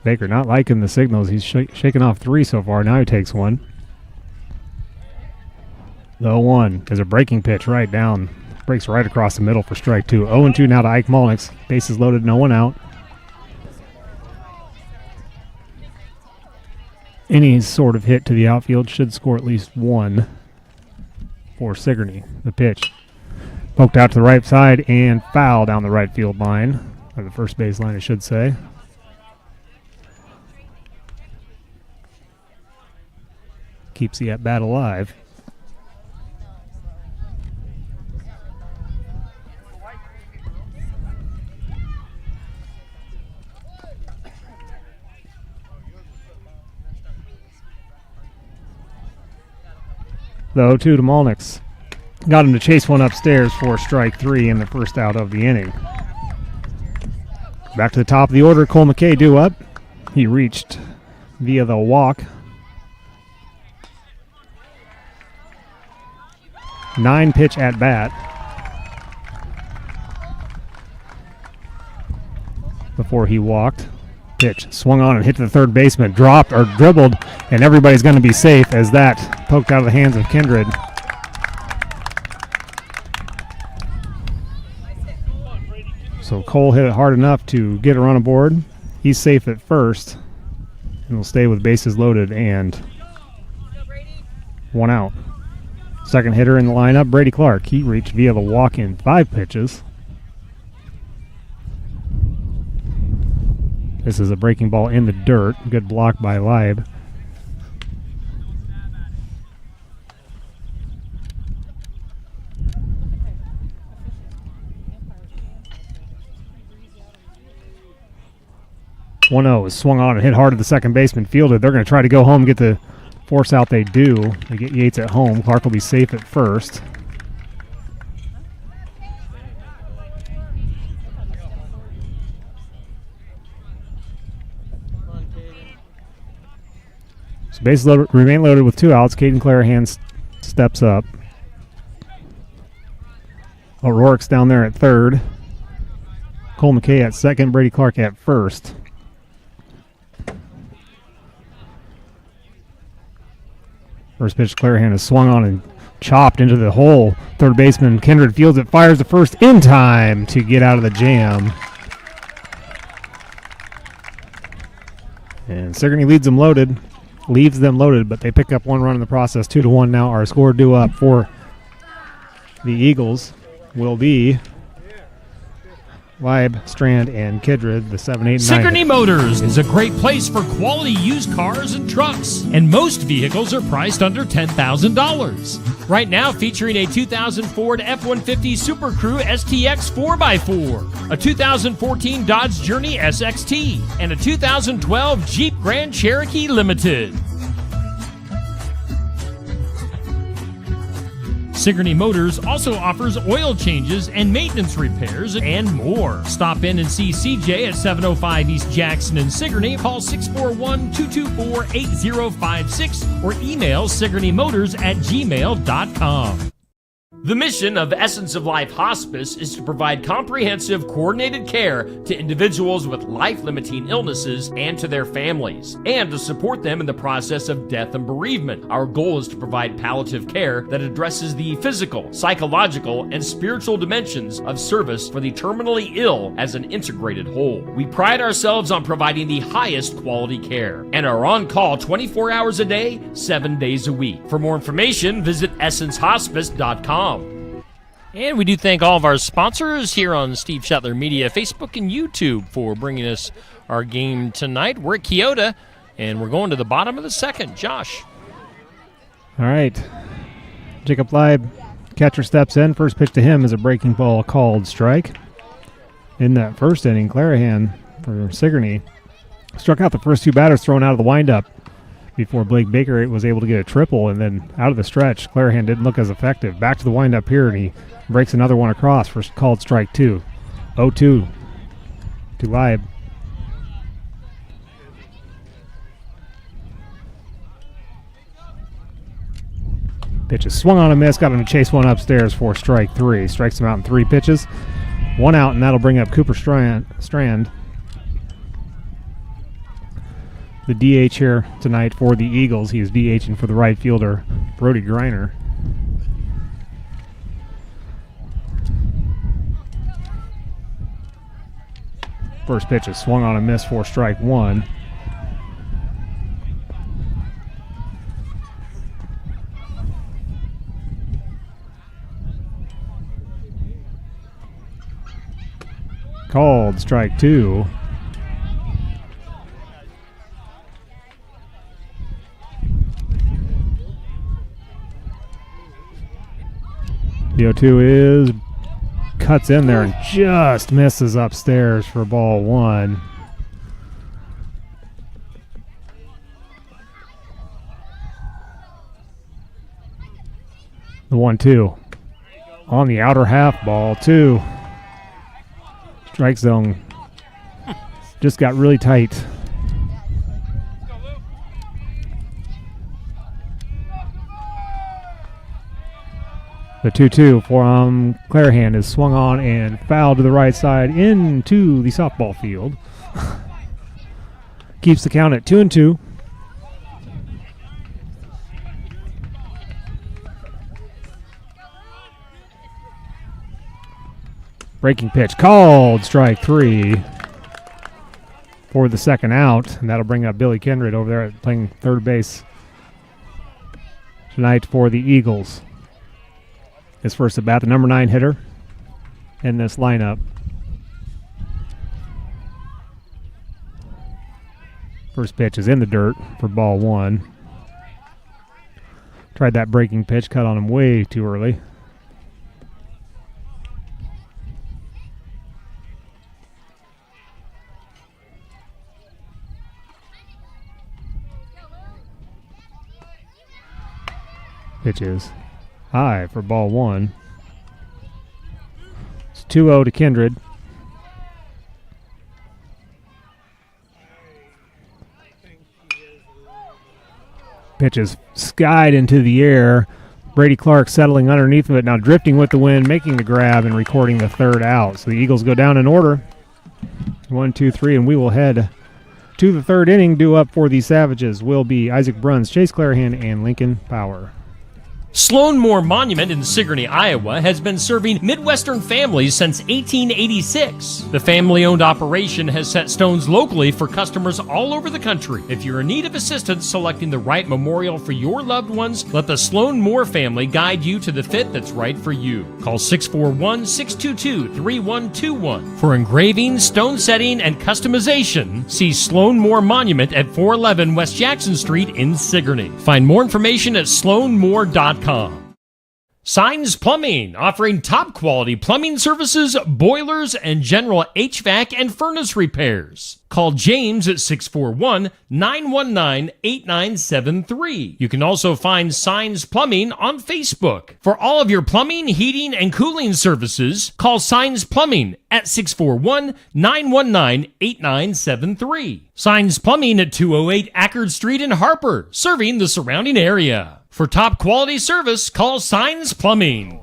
Baker not liking the signals. He's shaking off 3 so far. Now he takes 1. The 0-1 is a breaking pitch right down. Breaks right across the middle for strike 2. 0-2 now to Ike Mulnix. Bases loaded, no one out. Any sort of hit to the outfield should score at least 1 for Sigourney. The pitch poked out to the right side and foul down the right field line, or the first base line, I should say. Keeps the at-bat alive. The 0-2 to Mulnix. Got him to chase one upstairs for strike 3 in the first out of the inning. Back to the top of the order, Cole McKay due up. He reached via the walk. 9-pitch at bat. Before he walked. Pitch swung on and hit to the third baseman, dropped or dribbled, and everybody's going to be safe as that poked out of the hands of Kindred. So Cole hit it hard enough to get a run aboard. He's safe at first and will stay with bases loaded and 1 out. Second hitter in the lineup, Brady Clark. He reached via the walk in 5 pitches. This is a breaking ball in the dirt. Good block by Leib. .1-0 is swung on and hit hard at the second baseman. Fielded. They're going to try to go home and get the force out. They do. They get Yates at home. Clark will be safe at first. Bases remain loaded with 2 outs. Caden Clarahan steps up. O'Rourke's down there at third. Cole McKay at second. Brady Clark at first. First pitch, Clarahan is swung on and chopped into the hole. Third baseman Kindred fields it, fires the first in time to get out of the jam. And Sigourney leaves them loaded, but they pick up 1 run in the process. 2-1 now. Our score due up for the Eagles will be Leib, Strand, and Kindred, the 7, 8, and 9. Sigourney Motors is a great place for quality used cars and trucks, and most vehicles are priced under $10,000. Right now, featuring a 2000 Ford F-150 Super Crew STX 4x4, a 2014 Dodge Journey SXT, and a 2012 Jeep Grand Cherokee Limited. Sigourney Motors also offers oil changes and maintenance repairs and more. Stop in and see CJ at 705 East Jackson in Sigourney. Call 641-224-8056 or email SigourneyMotors@gmail.com. The mission of Essence of Life Hospice is to provide comprehensive, coordinated care to individuals with life-limiting illnesses and to their families, and to support them in the process of death and bereavement. Our goal is to provide palliative care that addresses the physical, psychological, and spiritual dimensions of service for the terminally ill as an integrated whole. We pride ourselves on providing the highest quality care and are on call 24 hours a day, 7 days a week. For more information, visit essencehospice.com. And we do thank all of our sponsors here on Steve Shetler Media, Facebook and YouTube for bringing us our game tonight. We're at Keota, and we're going to the bottom of the second. Josh. All right. Jacob Leib, catcher steps in. First pitch to him is a breaking ball called strike. In that first inning, Clarahan for Sigourney struck out the first two batters thrown out of the windup before Blake Baker was able to get a triple, and then out of the stretch, Clarahan didn't look as effective. Back to the windup here, and he breaks another one across for called strike 2. 0-2 to Leib. Pitch is swung on a miss, got him to chase one upstairs for strike 3. Strikes him out in 3 pitches. 1 out, and that'll bring up Cooper Strand. The DH here tonight for the Eagles. He is DHing for the right fielder, Brody Griner. First pitch is swung on a miss for strike 1. Called strike 2. The 0-2 is cuts in there and just misses upstairs for ball 1. The 1-2 on the outer half, ball 2. Strike zone just got really tight. The 2-2 from Clarahan is swung on and fouled to the right side into the softball field. Keeps the count at 2-2. Breaking pitch called strike 3 for the second out, and that'll bring up Billy Kindred over there playing third base tonight for the Eagles. His first at bat, the number 9 hitter in this lineup. First pitch is in the dirt for ball 1. Tried that breaking pitch, cut on him way too early. Pitch is high for ball 1. It's 2-0 to Kindred. Pitch is skied into the air. Brady Clark settling underneath of it, now drifting with the wind, making the grab and recording the third out. So the Eagles go down in order. 1, 2, 3, and we will head to the third inning. Due up for the Savages will be Isaac Bruns, Chase Clarahan, and Lincoln Power. Sloan Moore Monument in Sigourney, Iowa has been serving Midwestern families since 1886. The family-owned operation has set stones locally for customers all over the country. If you're in need of assistance selecting the right memorial for your loved ones, let the Sloan Moore family guide you to the fit that's right for you. Call 641-622-3121. For engraving, stone setting, and customization, see Sloan Moore Monument at 411 West Jackson Street in Sigourney. Find more information at sloanmoore.com. Signs Plumbing, offering top quality plumbing services, boilers, and general HVAC and furnace repairs. Call James at 641-919-8973. You can also find Signs Plumbing on Facebook. For all of your plumbing, heating, and cooling services, call Signs Plumbing at 641-919-8973. Signs Plumbing at 208 Ackerd Street in Harper, serving the surrounding area. For top quality service, call Signs Plumbing.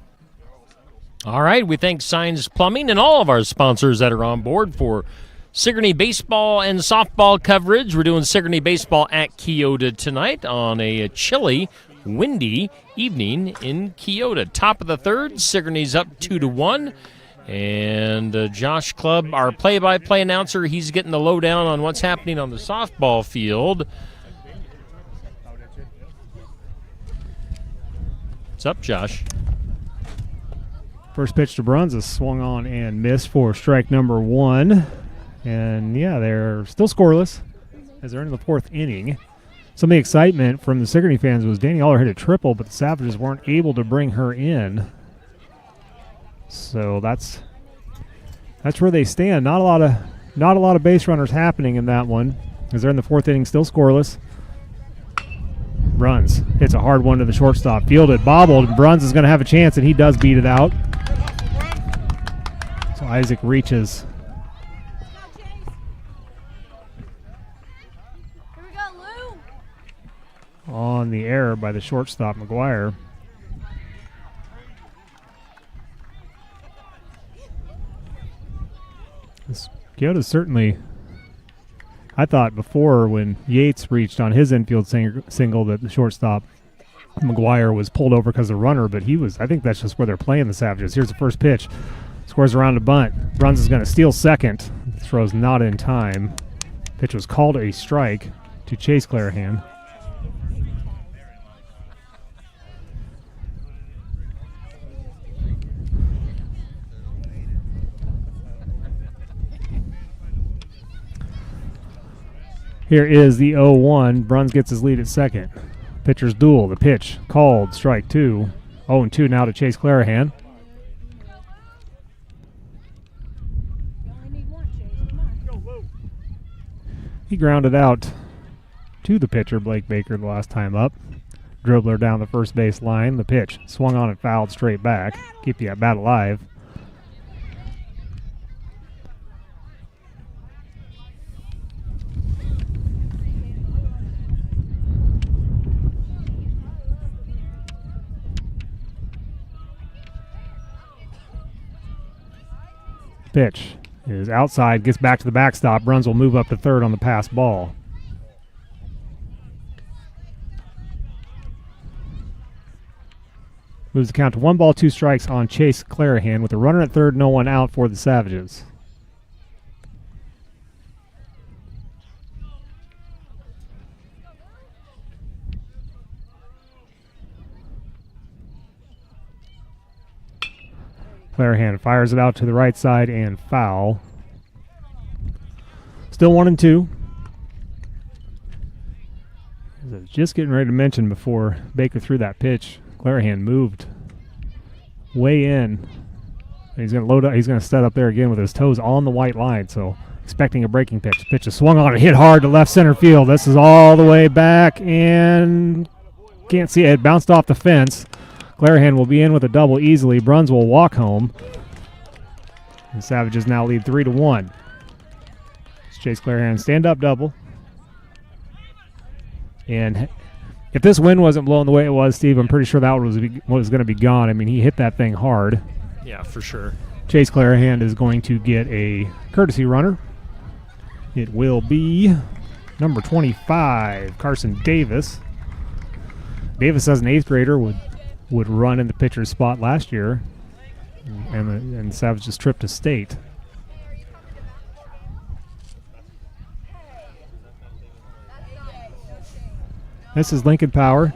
All right, we thank Signs Plumbing and all of our sponsors that are on board for Sigourney baseball and softball coverage. We're doing Sigourney baseball at Keota tonight on a chilly, windy evening in Keota. Top of the third, Sigourney's up 2-1. And Josh Clubb, our play-by-play announcer, he's getting the lowdown on what's happening on the softball field. What's up, Josh? First pitch to Bruns is swung on and missed for strike number 1. And, yeah, they're still scoreless as they're in the 4th inning. Some of the excitement from the Sigourney fans was Danny Aller hit a triple, but the Savages weren't able to bring her in. So that's where they stand. Not a lot of base runners happening in that one as they're in the 4th inning, still scoreless. Bruns hits a hard one to the shortstop. Fielded, bobbled, and Bruns is going to have a chance, and he does beat it out. So Isaac reaches. Here we go, Lou. On the error by the shortstop, McGuire. Keota's certainly, I thought before when Yates reached on his infield single that the shortstop, McGuire, was pulled over because of the runner, but I think that's just where they're playing the Savages. Here's the first pitch. Squares around a bunt. Bruns is going to steal second. The throw's not in time. Pitch was called a strike to Chase Clarahan. Here is the 0-1. Bruns gets his lead at second. Pitcher's duel. The pitch called. Strike 2. 0-2 now to Chase Clarahan. He grounded out to the pitcher, Blake Baker, the last time up. Dribbler down the first base line. The pitch swung on and fouled straight back. Keep the at-bat alive. Pitch is outside, gets back to the backstop. Bruns will move up to third on the pass ball. Moves the count to 1 ball, 2 strikes on Chase Clarahan with a runner at third, no one out for the Savages. Clarahan fires it out to the right side and foul. Still 1-2. As I was just getting ready to mention before Baker threw that pitch, Clarahan moved way in. He's going to load up. He's going to set up there again with his toes on the white line. So expecting a breaking pitch. Pitch is swung on and hit hard to left center field. This is all the way back and can't see it. It bounced off the fence. Clarahan will be in with a double easily. Bruns will walk home. The Savages now lead 3-1. It's Chase Clarahan stand-up double. And if this wind wasn't blowing the way it was, Steve, I'm pretty sure that was going to be gone. I mean, he hit that thing hard. Yeah, for sure. Chase Clarahan is going to get a courtesy runner. It will be number 25, Carson Davis. Davis, as an 8th grader, would run in the pitcher's spot last year, and the Savages tripped to state. This is Lincoln Power.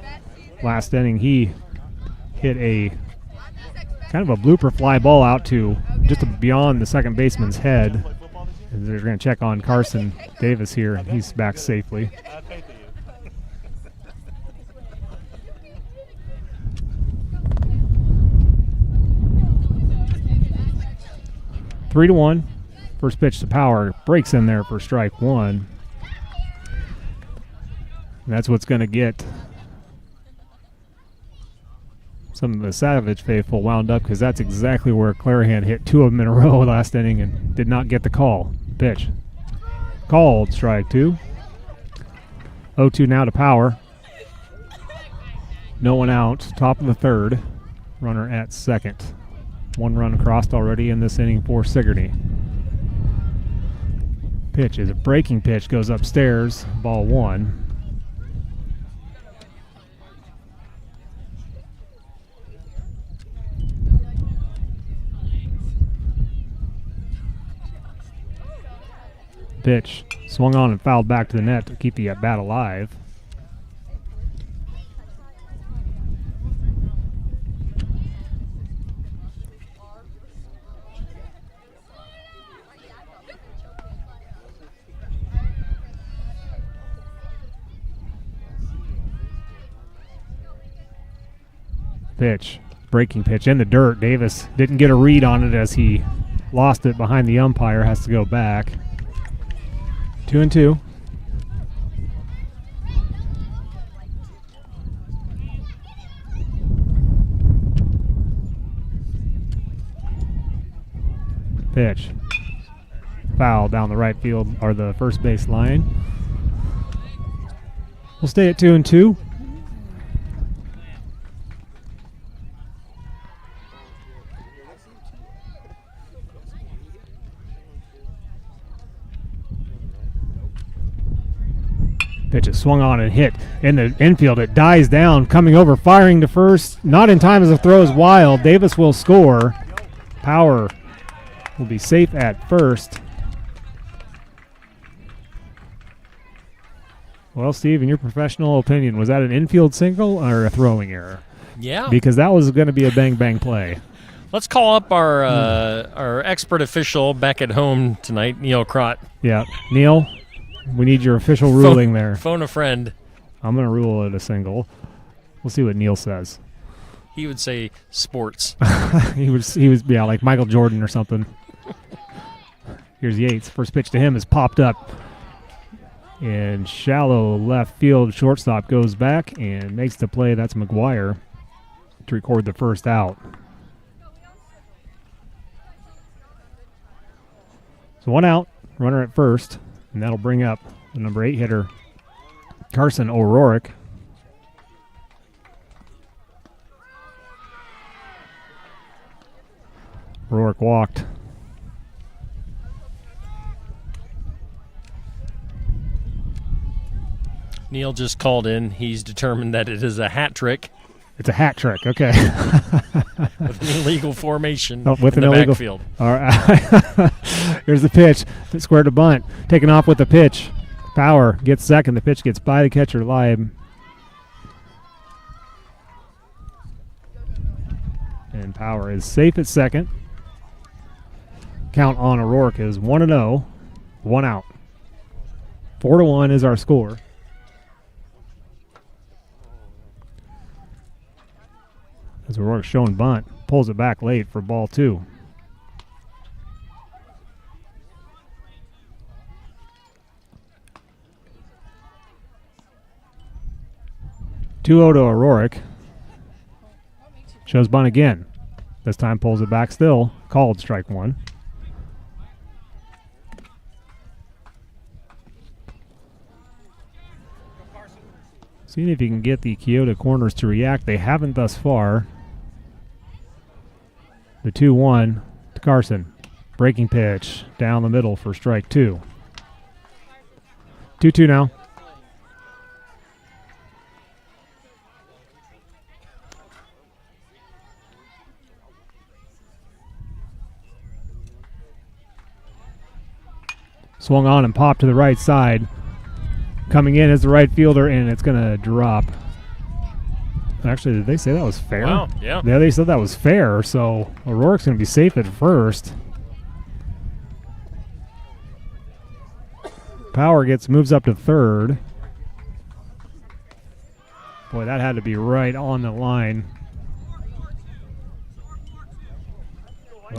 Last inning, he hit a kind of a blooper fly ball out to just beyond the second baseman's head. And they're going to check on Carson Davis here, and he's back safely. 3-1. First pitch to Power. Breaks in there for strike one. And that's what's going to get some of the Savage faithful wound up, because that's exactly where Clarahan hit two of them in a row last inning and did not get the call. Pitch. Called, strike two. 0-2 now to Power. No one out. Top of the third. Runner at second. One run crossed already in this inning for Sigourney. Pitch is a breaking pitch. Goes upstairs. Ball one. Pitch swung on and fouled back to the net to keep the at-bat alive. Pitch, breaking pitch in the dirt. Davis didn't get a read on it as he lost it behind the umpire, has to go back. 2-2. Pitch. Foul down the right field or the first base line. We'll stay at 2-2. Pitch is swung on and hit in the infield. It dies down, coming over, firing to first. Not in time as the throw is wild. Davis will score. Power will be safe at first. Well, Steve, in your professional opinion, was that an infield single or a throwing error? Yeah. Because that was going to be a bang-bang play. Let's call up our expert official back at home tonight, Neil Crott. Yeah. Neil, we need your official ruling there. Phone a friend. I'm going to rule it a single. We'll see what Neil says. He would say sports. he was yeah, like Michael Jordan or something. Here's Yates. First pitch to him is popped up. And shallow left field shortstop goes back and makes the play. That's McGuire to record the first out. So one out, runner at first. And that'll bring up the number 8 hitter, Carson O'Rourke. O'Rourke walked. Neil just called in. He's determined that it is a hat trick. It's a hat trick, okay. With an illegal formation with in an the illegal backfield. All right. Here's the pitch. Square to bunt. Taken off with the pitch. Power gets second. The pitch gets by the catcher live. And Power is safe at second. Count on O'Rourke is 1-0. One out. 4-1 is our score. As O'Rourke's showing bunt, pulls it back late for ball 2. To O'Rourke. Shows bunt again. This time pulls it back still. Called strike one. Seeing if you can get the Keota corners to react. They haven't thus far. The 2-1 to Carson. Breaking pitch down the middle for strike 2. 2-2 now. Swung on and popped to the right side. Coming in as the right fielder, and it's going to drop. Actually, did they say that was fair? Wow, yeah. Yeah, they said that was fair, so O'Rourke's going to be safe at first. Power moves up to third. Boy, that had to be right on the line.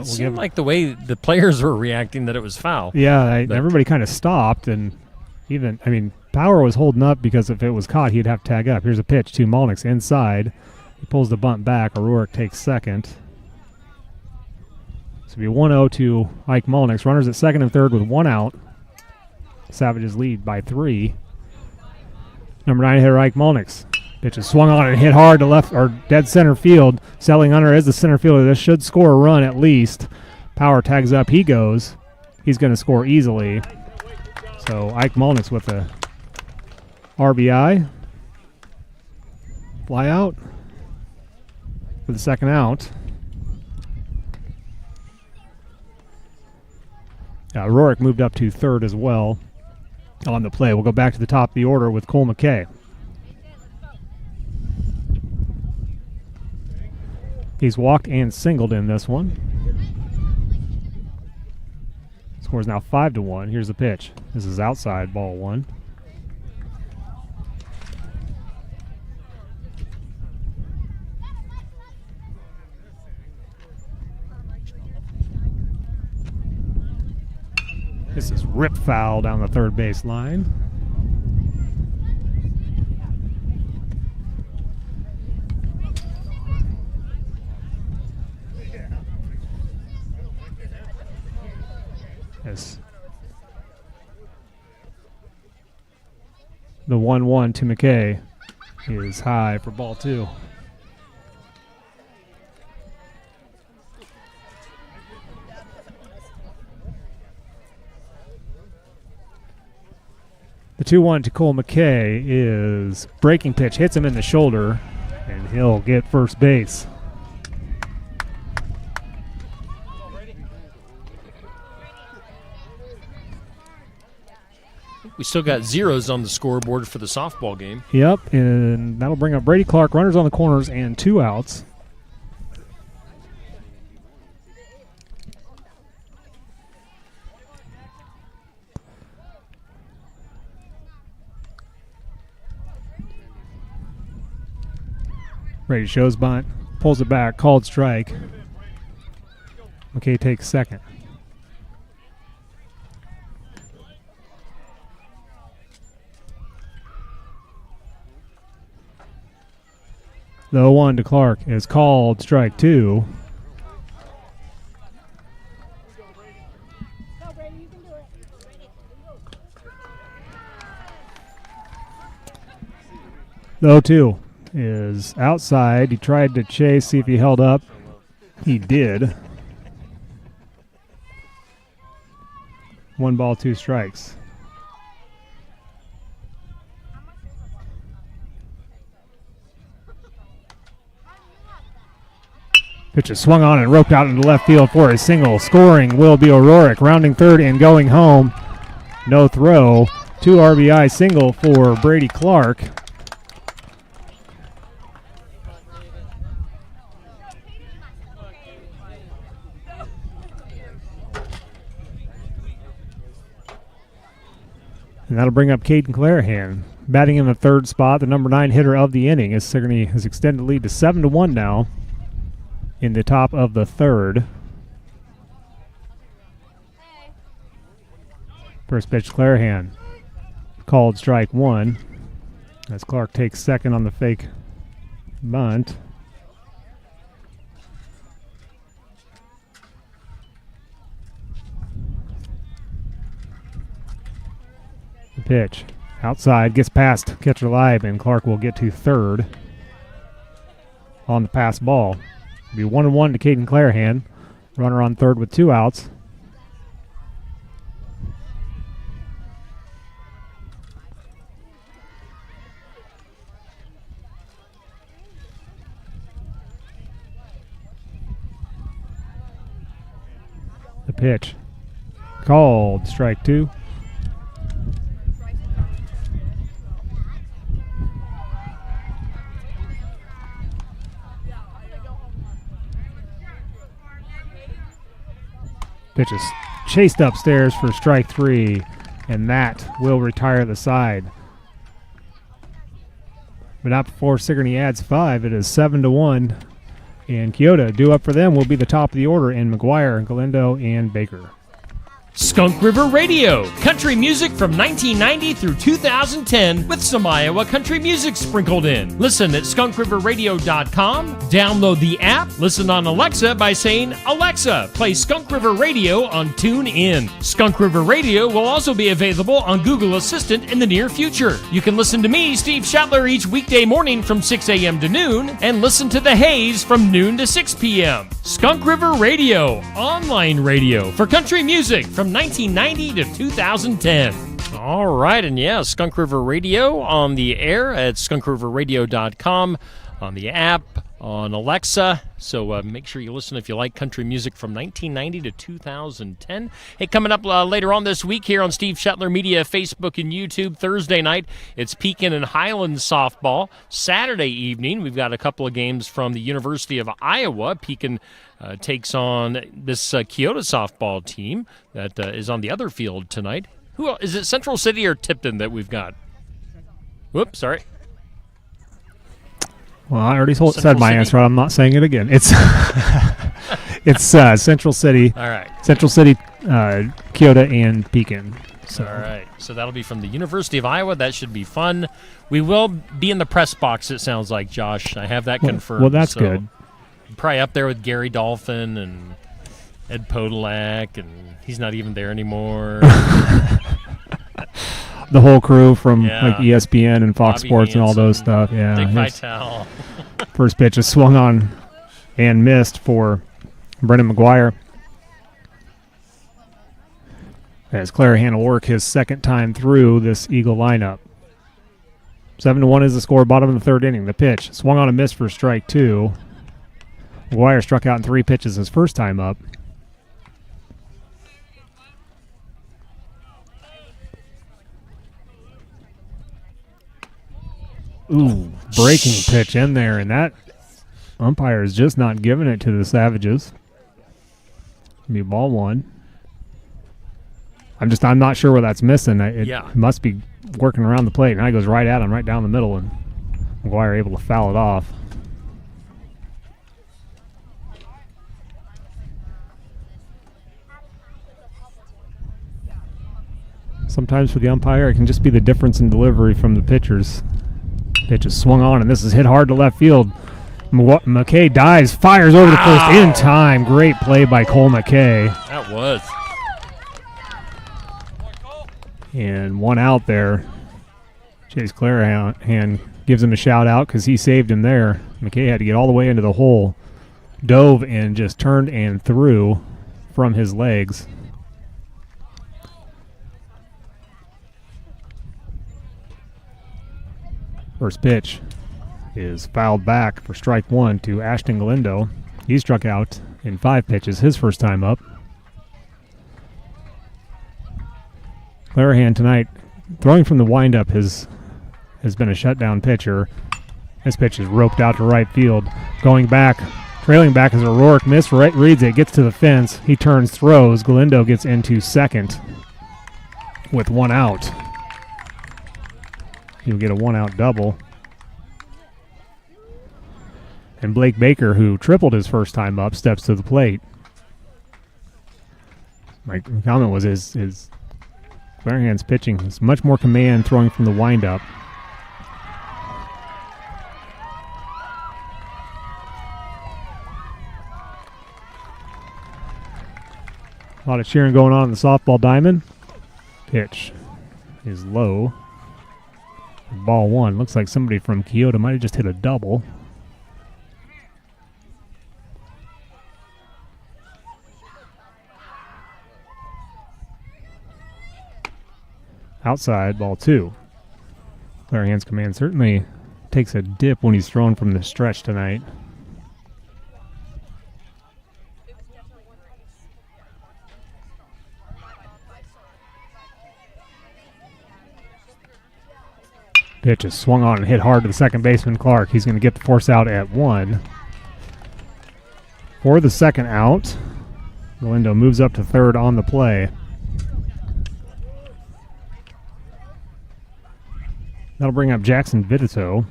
we'll seemed give. like the way the players were reacting that it was foul. Yeah, But- everybody kind of stopped, and Power was holding up because if it was caught, he'd have to tag up. Here's a pitch to Molnix inside. He pulls the bunt back. O'Rourke takes second. So it'll be 1-0 to Ike Molnix. Runners at second and third with 1 out. Savages lead by 3. Number 9 hitter Ike Molnix. Pitch is swung on and hit hard to left or dead center field. Selling Hunter is the center fielder. This should score a run at least. Power tags up. He goes. He's going to score easily. So Ike Molnix with a RBI. Fly out for the second out. Rourke moved up to third as well on the play. We'll go back to the top of the order with Cole McKay. He's walked and singled in this one. Score is now 5-1. Here's the pitch. This is outside, ball 1. This is rip foul down the third base line. Yes. The 1-1 to McKay is high for ball 2. The 2-1 to Cole McKay is breaking pitch, hits him in the shoulder, and he'll get first base. We still got zeros on the scoreboard for the softball game. Yep, and that'll bring up Brady Clark, runners on the corners, and 2 outs. Brady shows bunt, pulls it back, called strike. McKay takes second. The 0-1 to Clark is called strike 2. The 0-2 is outside. He tried to chase, see if he held up. He did. 1 ball, 2 strikes. Pitch is swung on and roped out into left field for a single. Scoring will be O'Rourke, rounding third and going home. No throw. 2 RBI single for Brady Clark. And that'll bring up Caden Clarahan. Batting in the third spot, the number 9 hitter of the inning, as Sigourney has extended the lead to 7-1 now in the top of the third. First pitch, Clarahan. Called strike 1 as Clark takes second on the fake bunt. The pitch outside, gets past catcher live, and Clark will get to third on the pass ball. It'll be 1-1 to Caden Clarahan. Runner on third with 2 outs. The pitch called strike 2. Pitch is chased upstairs for strike 3, and that will retire the side. But not before Sigourney adds 5. It is 7-1 And Kyoto, due up for them, will be the top of the order in McGuire, Galindo, and Baker. Skunk River Radio, country music from 1990 through 2010 with some Iowa country music sprinkled in. Listen at skunkriverradio.com, download the app, listen on Alexa by saying, Alexa, play Skunk River Radio on TuneIn. Skunk River Radio will also be available on Google Assistant in the near future. You can listen to me, Steve Shetler, each weekday morning from 6 a.m. to noon, and listen to The Haze from noon to 6 p.m. Skunk River Radio, online radio for country music from 1990 to 2010. All right, and yeah, Skunk River Radio on the air at skunkriverradio.com, on the app, on Alexa. So make sure you listen if you like country music from 1990 to 2010. Hey, coming up later on this week here on Steve Shetler Media, Facebook and YouTube, Thursday night, it's Pekin and Highland softball. Saturday evening, we've got a couple of games from the University of Iowa. Pekin takes on this Kyoto softball team that is on the other field tonight. Who else? Is it Central City or Tipton that we've got? Whoops, sorry. Well, I already said my City. answer. I'm not saying it again. It's it's Central City. All right. Central City, Kyoto, and Pekin. So. All right. So that'll be from the University of Iowa. That should be fun. We will be in the press box, it sounds like, Josh. I have that confirmed. Well, that's so good. Probably up there with Gary Dolphin and Ed Podolak, and he's not even there anymore. The whole crew from Yeah. like ESPN and Fox Bobby Sports and all those Hansen, stuff. Yeah. Dick his Vitale. first pitch is swung on and missed for Brendan McGuire. As Clarahan will work his second time through this Eagle lineup. 7-1 is the score, bottom of the third inning. The pitch swung on and missed for strike two. McGuire struck out in 3 pitches his first time up. Ooh, breaking pitch in there, and that umpire is just not giving it to the Savages. Be ball one. I'm not sure where that's missing. It must be working around the plate. Now he goes right at him, right down the middle, and McGuire able to foul it off. Sometimes for the umpire, it can just be the difference in delivery from the pitchers. Pitch is swung on, and this is hit hard to left field. McKay dives, fires over the first in time. Great play by Cole McKay. That was. And one out there. Chase Clarahan gives him a shout out because he saved him there. McKay had to get all the way into the hole. Dove and just turned and threw from his legs. First pitch is fouled back for strike one to Ashton Galindo. He struck out in 5 pitches his first time up. Clarahan tonight, throwing from the windup, has been a shutdown pitcher. This pitch is roped out to right field. Going back, trailing back as O'Rourke reads it, gets to the fence. He turns, throws. Galindo gets into second with 1 out. He'll get a 1-out double. And Blake Baker, who tripled his first time up, steps to the plate. My comment was his Clarahan's pitching is much more command throwing from the windup. A lot of cheering going on in the softball diamond. Pitch is low. Ball one. Looks like somebody from Kyoto might have just hit a double. Outside, ball 2. Clarahan's command certainly takes a dip when he's thrown from the stretch tonight. Pitch is swung on and hit hard to the second baseman, Clark. He's going to get the force out at 1. For the second out, Galindo moves up to third on the play. That'll bring up Jackson Vitito.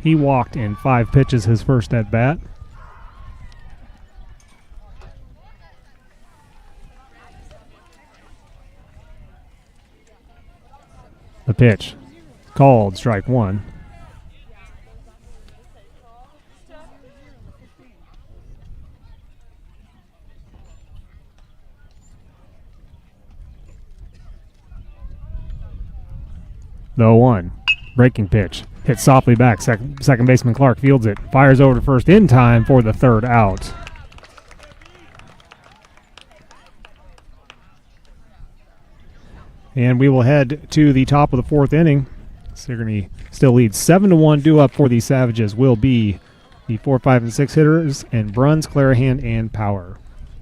He walked in 5 pitches his first at bat. The pitch. Called strike one. The 0-1. Breaking pitch. Hit softly back. Second baseman Clark fields it. Fires over to first in time for the third out. And we will head to the top of the fourth inning. Sigourney still leads 7-1. Due up for the Savages will be the 4, 5, and 6 hitters and Bruns, Clarahan, and Power.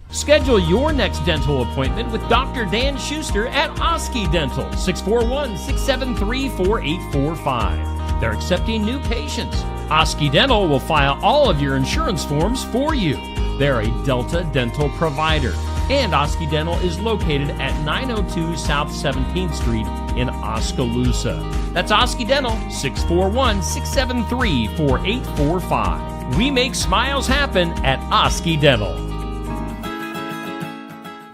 Schedule your next dental appointment with Dr. Dan Schuster at Oski Dental, 641-673-4845. They're accepting new patients. Oski Dental will file all of your insurance forms for you. They're a Delta dental provider. And Oski Dental is located at 902 South 17th Street in Oskaloosa. That's Oski Dental, 641-673-4845. We make smiles happen at Oski Dental.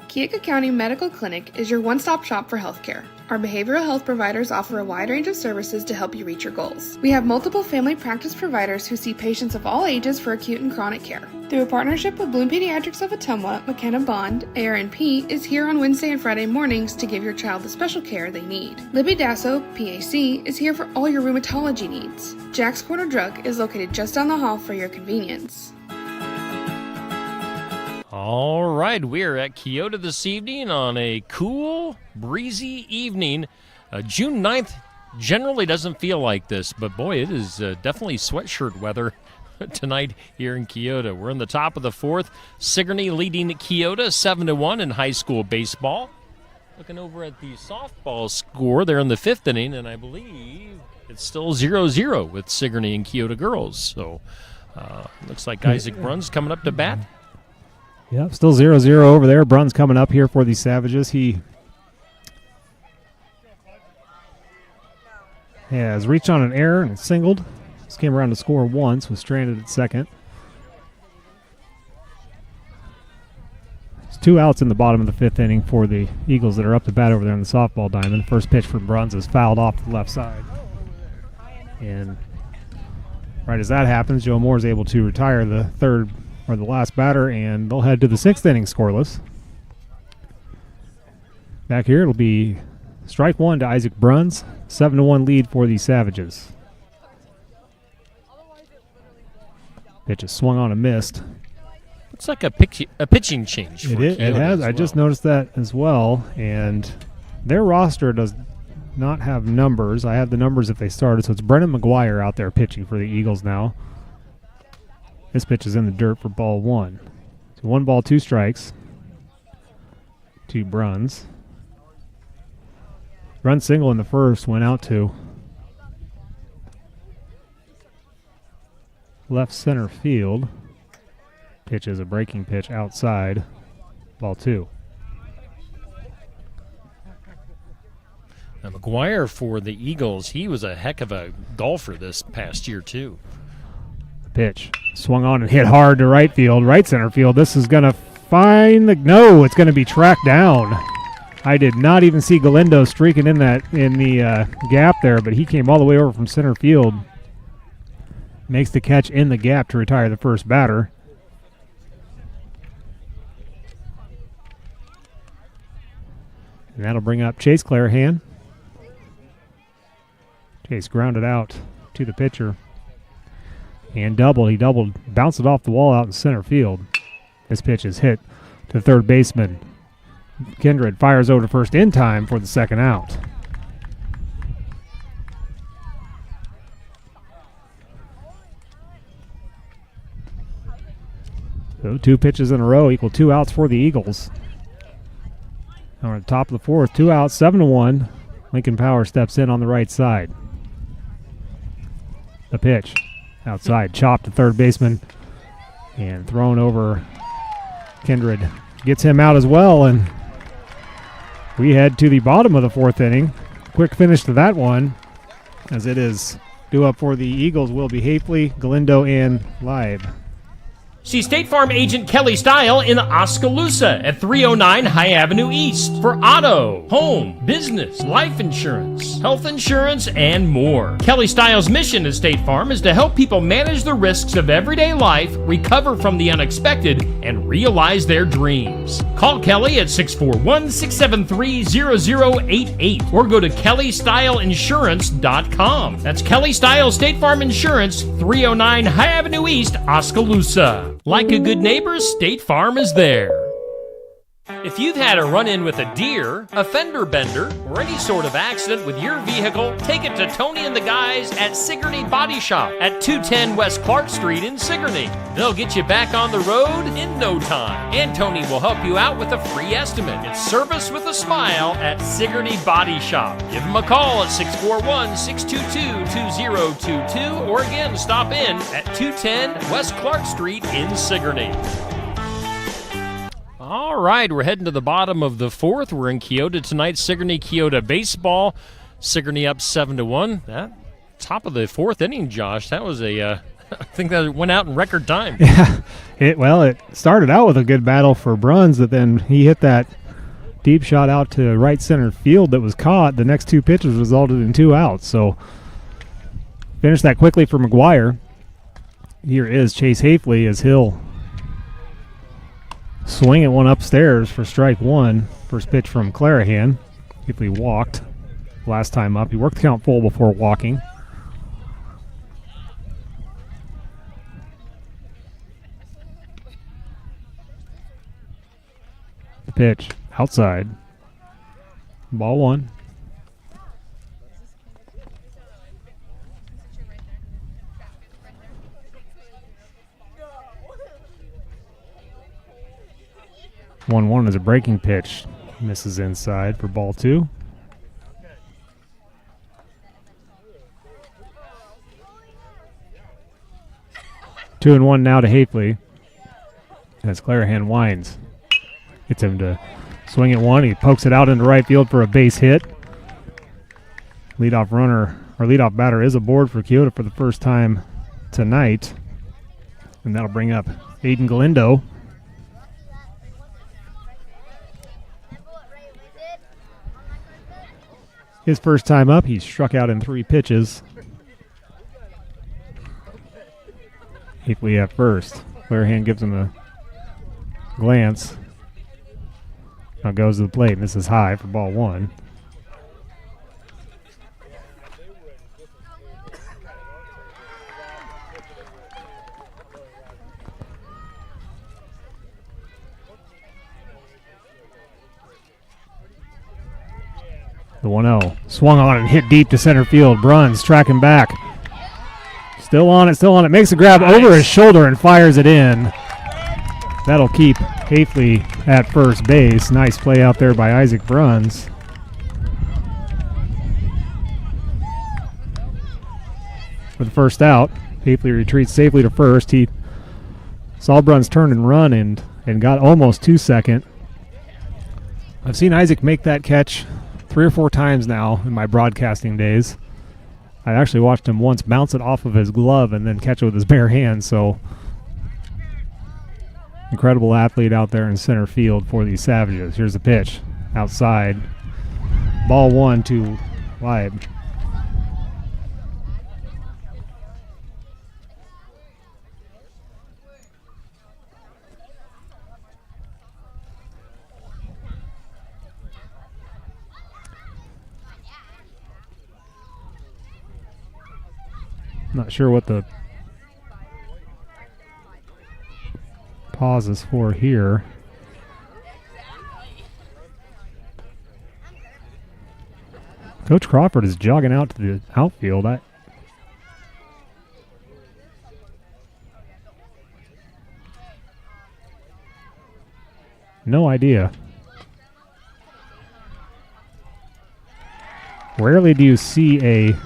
Keokuk County Medical Clinic is your one-stop shop for healthcare. Our behavioral health providers offer a wide range of services to help you reach your goals. We have multiple family practice providers who see patients of all ages for acute and chronic care. Through a partnership with Bloom Pediatrics of Ottumwa, McKenna Bond, ARNP is here on Wednesday and Friday mornings to give your child the special care they need. Libby Dasso, PAC, is here for all your rheumatology needs. Jack's Corner Drug is located just down the hall for your convenience. All right, we're at Keota this evening on a cool, breezy evening. June 9th generally doesn't feel like this, but boy, it is definitely sweatshirt weather tonight here in Keota. We're in the top of the fourth. Sigourney leading Keota 7-1 in high school baseball. Looking over at the softball score, they're in the fifth inning, and I believe it's still 0-0 with Sigourney and Keota girls. So looks like Isaac Bruns coming up to bat. Yep, still 0-0 over there. Bruns coming up here for the Savages. He has reached on an error and singled. Just came around to score once, was stranded at second. There's 2 outs in the bottom of the fifth inning for the Eagles that are up to bat over there in the softball diamond. First pitch from Bruns is fouled off to the left side. And right as that happens, Joe Moore is able to retire the third or the last batter, and they'll head to the sixth inning scoreless. Back here, it'll be strike one to Isaac Bruns. 7-1 lead for the Savages. Pitch is swung on and missed. It's like a pitching change. For It Keota has. as I just well. noticed that as well. And their roster does not have numbers. I had the numbers if they started. So it's Brennan McGuire out there pitching for the Eagles now. This pitch is in the dirt for ball one. So 1 ball, 2 strikes to Bruns. Run single in the first, went out to left center field. Pitch is a breaking pitch outside. Ball 2. Now, McGuire for the Eagles, he was a heck of a golfer this past year, too. Pitch swung on and hit hard to right field, right center field. This is going to find the no. It's going to be tracked down. I did not even see Galindo streaking in the gap there, but he came all the way over from center field. Makes the catch in the gap to retire the first batter. And that'll bring up Chase Clarahan. Chase grounded out to the pitcher. And doubled. He doubled, bounced it off the wall out in center field. This pitch is hit to third baseman. Kindred fires over to first in time for the second out. So 2 pitches in a row equal 2 outs for the Eagles. Now we're at the top of the fourth, 2 outs, 7-1. Lincoln Power steps in on the right side. The pitch. Outside, chopped to third baseman and thrown over. Kindred gets him out as well, and we head to the bottom of the fourth inning. Quick finish to that one, as it is due up for the Eagles will be Hafley, Galindo, and Live. See State Farm agent Kelly Style in Oskaloosa at 309 High Avenue East for auto, home, business, life insurance, health insurance, and more. Kelly Style's mission at State Farm is to help people manage the risks of everyday life, recover from the unexpected, and realize their dreams. Call Kelly at 641-673-0088 or go to kellystyleinsurance.com. That's Kelly Style State Farm Insurance, 309 High Avenue East, Oskaloosa. Like a good neighbor, State Farm is there. If you've had a run-in with a deer, a fender bender, or any sort of accident with your vehicle, take it to Tony and the guys at Sigourney Body Shop at 210 West Clark Street in Sigourney. They'll get you back on the road in no time, and Tony will help you out with a free estimate. It's service with a smile at Sigourney Body Shop. Give them a call at 641-622-2022, or again, stop in at 210 West Clark Street in Sigourney. All right, we're heading to the bottom of the fourth. We're in Keota tonight. Sigourney-Keota baseball. Sigourney up 7-1. That top of the fourth inning, Josh. That was I think that went out in record time. Yeah, it started out with a good battle for Bruns, but then he hit that deep shot out to right center field that was caught. The next two pitches resulted in 2 outs. So finished that quickly for McGuire. Here is Chase Hafley as he'll swing at one upstairs for strike one. First pitch from Clarahan. Hafley walked last time up. He worked the count full before walking. The pitch outside. Ball one. One is a breaking pitch. Misses inside for ball two. Two and one now to Hafley as Clarahan winds. Gets him to swing at one. He pokes it out into right field for a base hit. Leadoff batter is aboard for Keota for the first time tonight. And that'll bring up Aiden Galindo. His first time up, he struck out in 3 pitches. Hafley at first. Clarahan gives him a glance. Now goes to the plate, and this is high for ball one. The 1-0. Swung on and hit deep to center field. Bruns tracking back. Still on it. Makes a grab over his shoulder and fires it in. That'll keep Hafley at first base. Nice play out there by Isaac Bruns. For the first out, Hafley retreats safely to first. He saw Bruns turn and run and got almost to second. I've seen Isaac make that catch 3 or 4 times now in my broadcasting days. I actually watched him once bounce it off of his glove and then catch it with his bare hand, so incredible athlete out there in center field for these Savages. Here's the pitch outside. Ball one to Leib. Not sure what the pause is for here. Coach Crawford is jogging out to the outfield. No idea. Rarely do you see a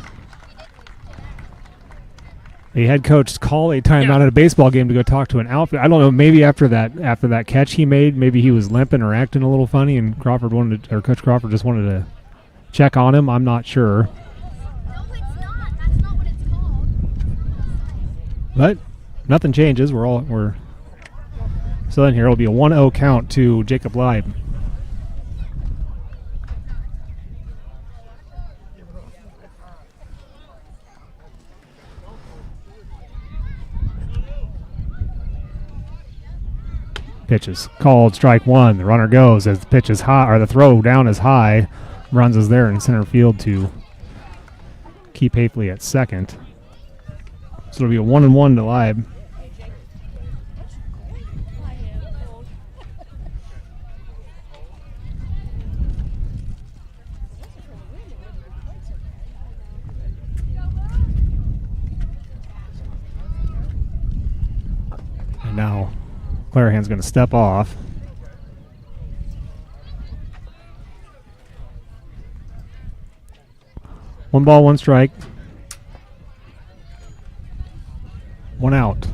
head coach call a timeout at a baseball game to go talk to an outfield. I don't know, maybe after that catch he made, maybe he was limping or acting a little funny and Coach Crawford just wanted to check on him. I'm not sure. No, it's not. That's not what it's called. But nothing changes. We're So then here it'll be a 1-0 count to Jacob Leib. Pitch is called, strike one. The runner goes as the pitch is high, or the throw down is high. Runs is there in center field to keep Hafley at second. So it'll be a 1-1 to Leib. And now Clarahan's going to step off. One ball, one strike. One out.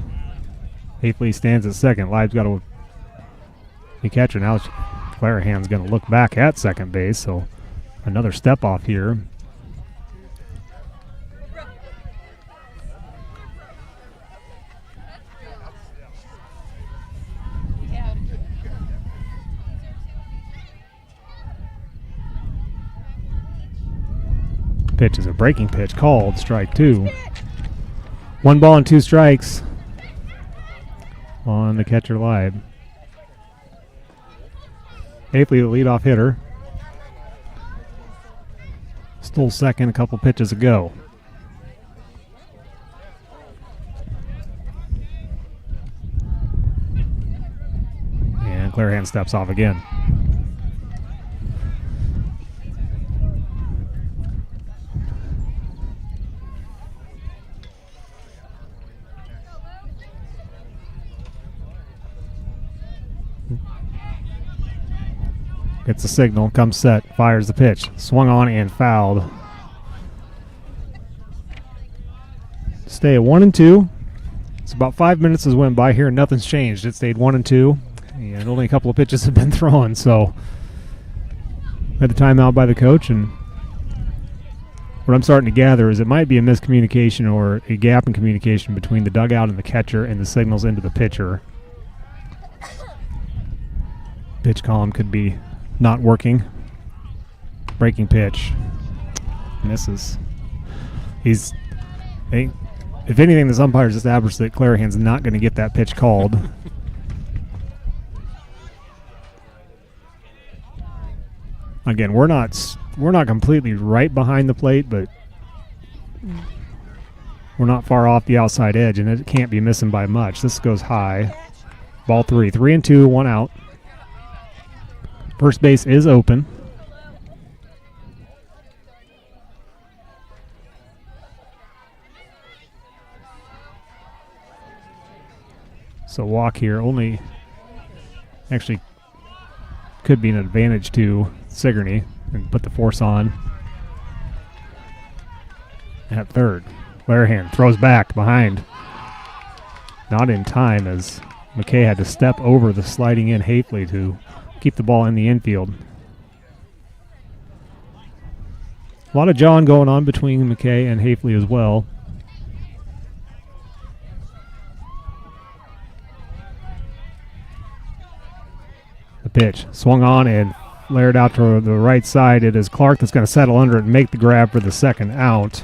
Hafley stands at second. Leib's got to be catcher. Now Clarahan's going to look back at second base, so another step off here. Pitch is a breaking pitch called, strike two. 1 ball and 2 strikes on the catcher Leib. Hafley, the leadoff hitter, stole second a couple pitches ago. And Clarahan steps off again. Gets the signal, comes set, fires the pitch. Swung on and fouled. Stay at 1-2. It's about 5 minutes has went by here and nothing's changed. It stayed 1-2, and only a couple of pitches have been thrown. So, had the timeout by the coach, and what I'm starting to gather is it might be a miscommunication or a gap in communication between the dugout and the catcher and the signals into the pitcher. Pitch column could be not working. Breaking pitch. Misses. If anything, this umpire's established that Clarahan's not going to get that pitch called. Again, we're not completely right behind the plate, but we're not far off the outside edge, and it can't be missing by much. This goes high. Ball 3. 3-2, 1 out. First base is open. So walk here only actually could be an advantage to Sigourney and put the force on at third. Clarahan throws back behind. Not in time as McKay had to step over the sliding in Hafley to keep the ball in the infield. A lot of jawing going on between McKay and Hafley as well. The pitch swung on and flared out to the right side. It is Clark that's going to settle under it and make the grab for the second out.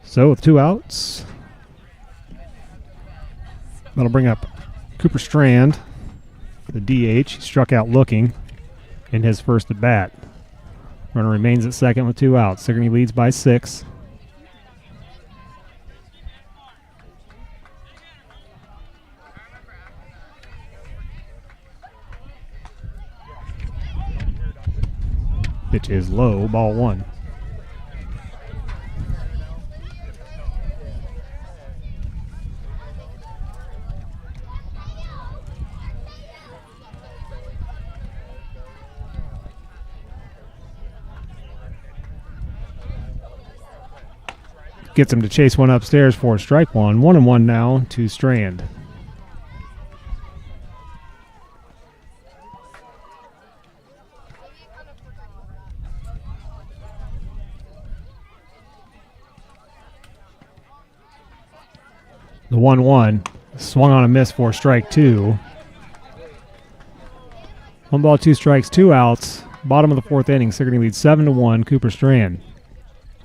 So with 2 outs, that'll bring up Cooper Strand, the DH. He struck out looking in his first at bat. Runner remains at second with 2 outs. Sigourney leads by 6. Pitch is low, ball 1. Gets him to chase one upstairs for strike one. 1-1 now to Strand. The 1-1. Swung on a miss for strike 2. 1 ball, 2 strikes, 2 outs. Bottom of the 4th inning. Sigourney leads 7-1. Cooper Strand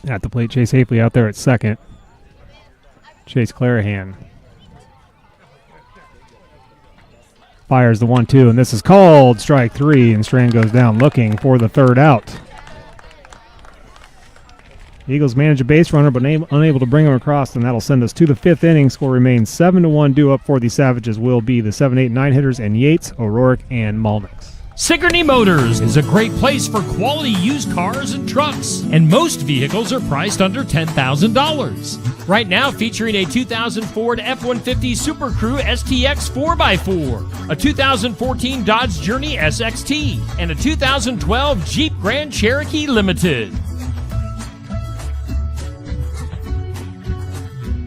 at the plate. Chase Hafley out there at second. Chase Clarahan fires the 1-2, and this is called strike 3, and Strand goes down looking for the 3rd out. Eagles manage a base runner, but unable to bring him across, and that'll send us to the 5th inning. Score remains 7-1. Due up for the Savages will be the 7, 8, 9 hitters, and Yates, O'Rourke, and Malnix. Sigourney Motors is a great place for quality used cars and trucks, and most vehicles are priced under $10,000. Right now, featuring a 2000 Ford F-150 Super Crew STX 4x4, a 2014 Dodge Journey SXT, and a 2012 Jeep Grand Cherokee Limited.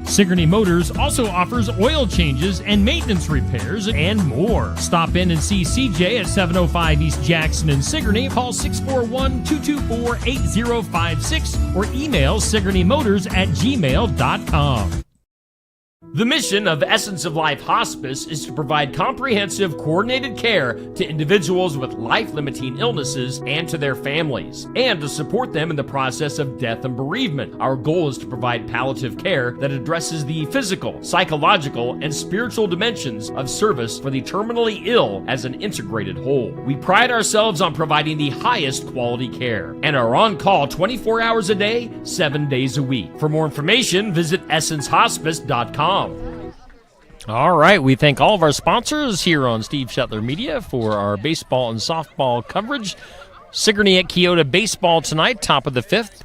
Sigourney Motors also offers oil changes and maintenance repairs and more. Stop in and see CJ at 705 East Jackson in Sigourney. Call 641-224-8056 or email SigourneyMotors@gmail.com. The mission of Essence of Life Hospice is to provide comprehensive, coordinated care to individuals with life-limiting illnesses and to their families, and to support them in the process of death and bereavement. Our goal is to provide palliative care that addresses the physical, psychological, and spiritual dimensions of service for the terminally ill as an integrated whole. We pride ourselves on providing the highest quality care and are on call 24 hours a day, 7 days a week. For more information, visit essencehospice.com. All right, we thank all of our sponsors here on Steve Shetler Media for our baseball and softball coverage. Sigourney at Keota baseball tonight, top of the 5th.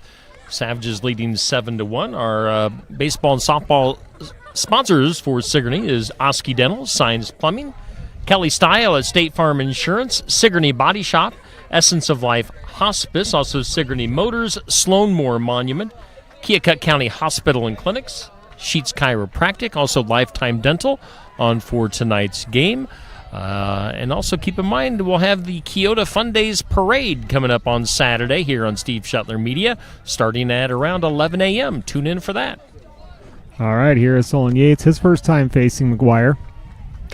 Savages leading 7-1. Our baseball and softball sponsors for Sigourney is Oski Dental, Signs Plumbing, Kelly Style at State Farm Insurance, Sigourney Body Shop, Essence of Life Hospice, also Sigourney Motors, Sloan Moore Monument, Keokuk County Hospital and Clinics, Sheets Chiropractic, also Lifetime Dental on for tonight's game. And also keep in mind, we'll have the Keota Fun Days Parade coming up on Saturday here on Steve Shetler Media, starting at around 11 a.m. Tune in for that. All right, here is Solon Yates, his first time facing McGuire.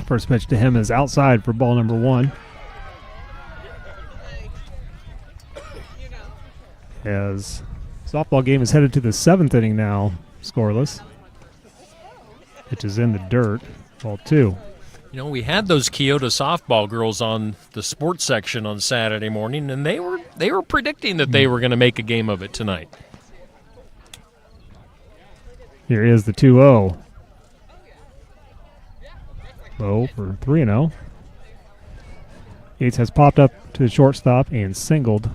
First pitch to him is outside for ball number 1. As softball game is headed to the 7th inning now, scoreless. Pitch is in the dirt, ball 2. You know, we had those Keota softball girls on the sports section on Saturday morning, and they were predicting that they were going to make a game of it tonight. Here is the 2-0. Low for 3-0. Yates has popped up to the shortstop and singled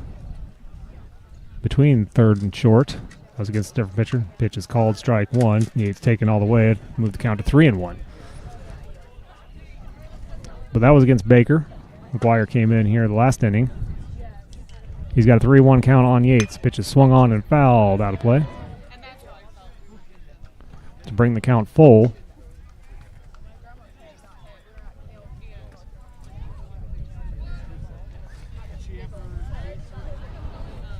between third and short. That was against a different pitcher. Pitch is called, strike 1. Yates taken all the way, moved the count to 3-1. But that was against Baker. McGuire came in here the last inning. He's got a 3-1 count on Yates. Pitch is swung on and fouled out of play to bring the count full.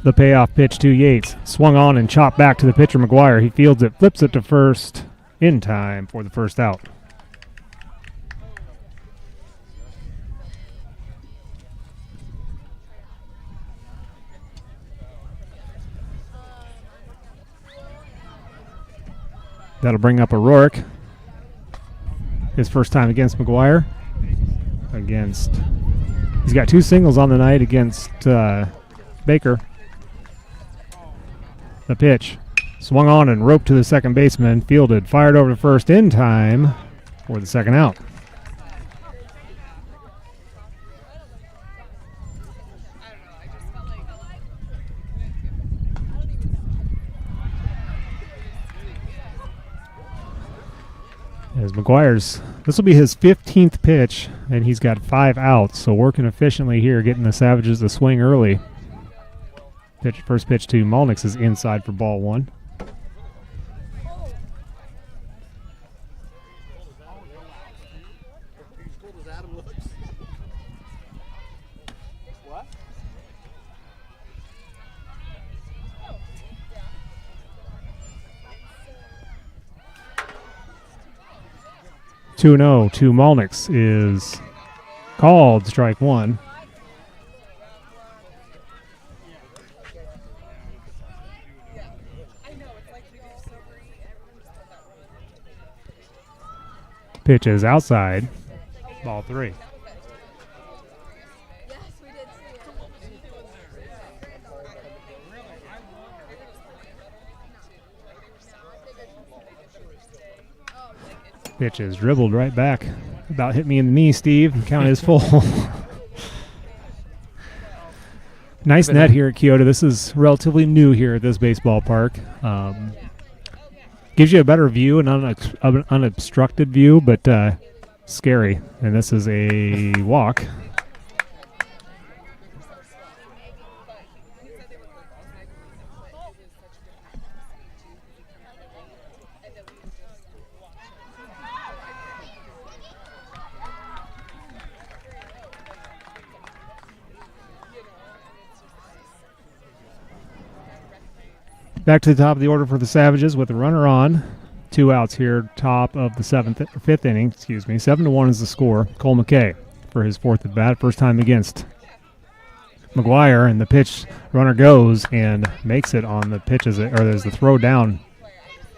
The payoff pitch to Yates. Swung on and chopped back to the pitcher, McGuire. He fields it, flips it to first in time for the first out. That'll bring up O'Rourke. His first time against McGuire. He's got 2 singles on the night against Baker. The pitch. Swung on and roped to the second baseman. Fielded. Fired over to first in time for the second out. As McGuire's, this will be his 15th pitch, and he's got 5 outs, so working efficiently here, getting the Savages to swing early. First pitch to Malnix is inside for ball 1. 2-0 to Malnix is called strike one. Pitch is outside. Ball 3. Pitch is dribbled right back. About hit me in the knee, Steve. Count is full. Nice net here at Keota. This is relatively new here at this baseball park. Gives you a better view, an unobstructed view, but scary. And this is a walk. Back to the top of the order for the Savages with a runner on. 2 outs here, top of the fifth inning. 7-1 is the score. Cole McKay for his 4th at bat, first time against McGuire, and the pitch runner goes and makes it on the pitches, or there's the throw down.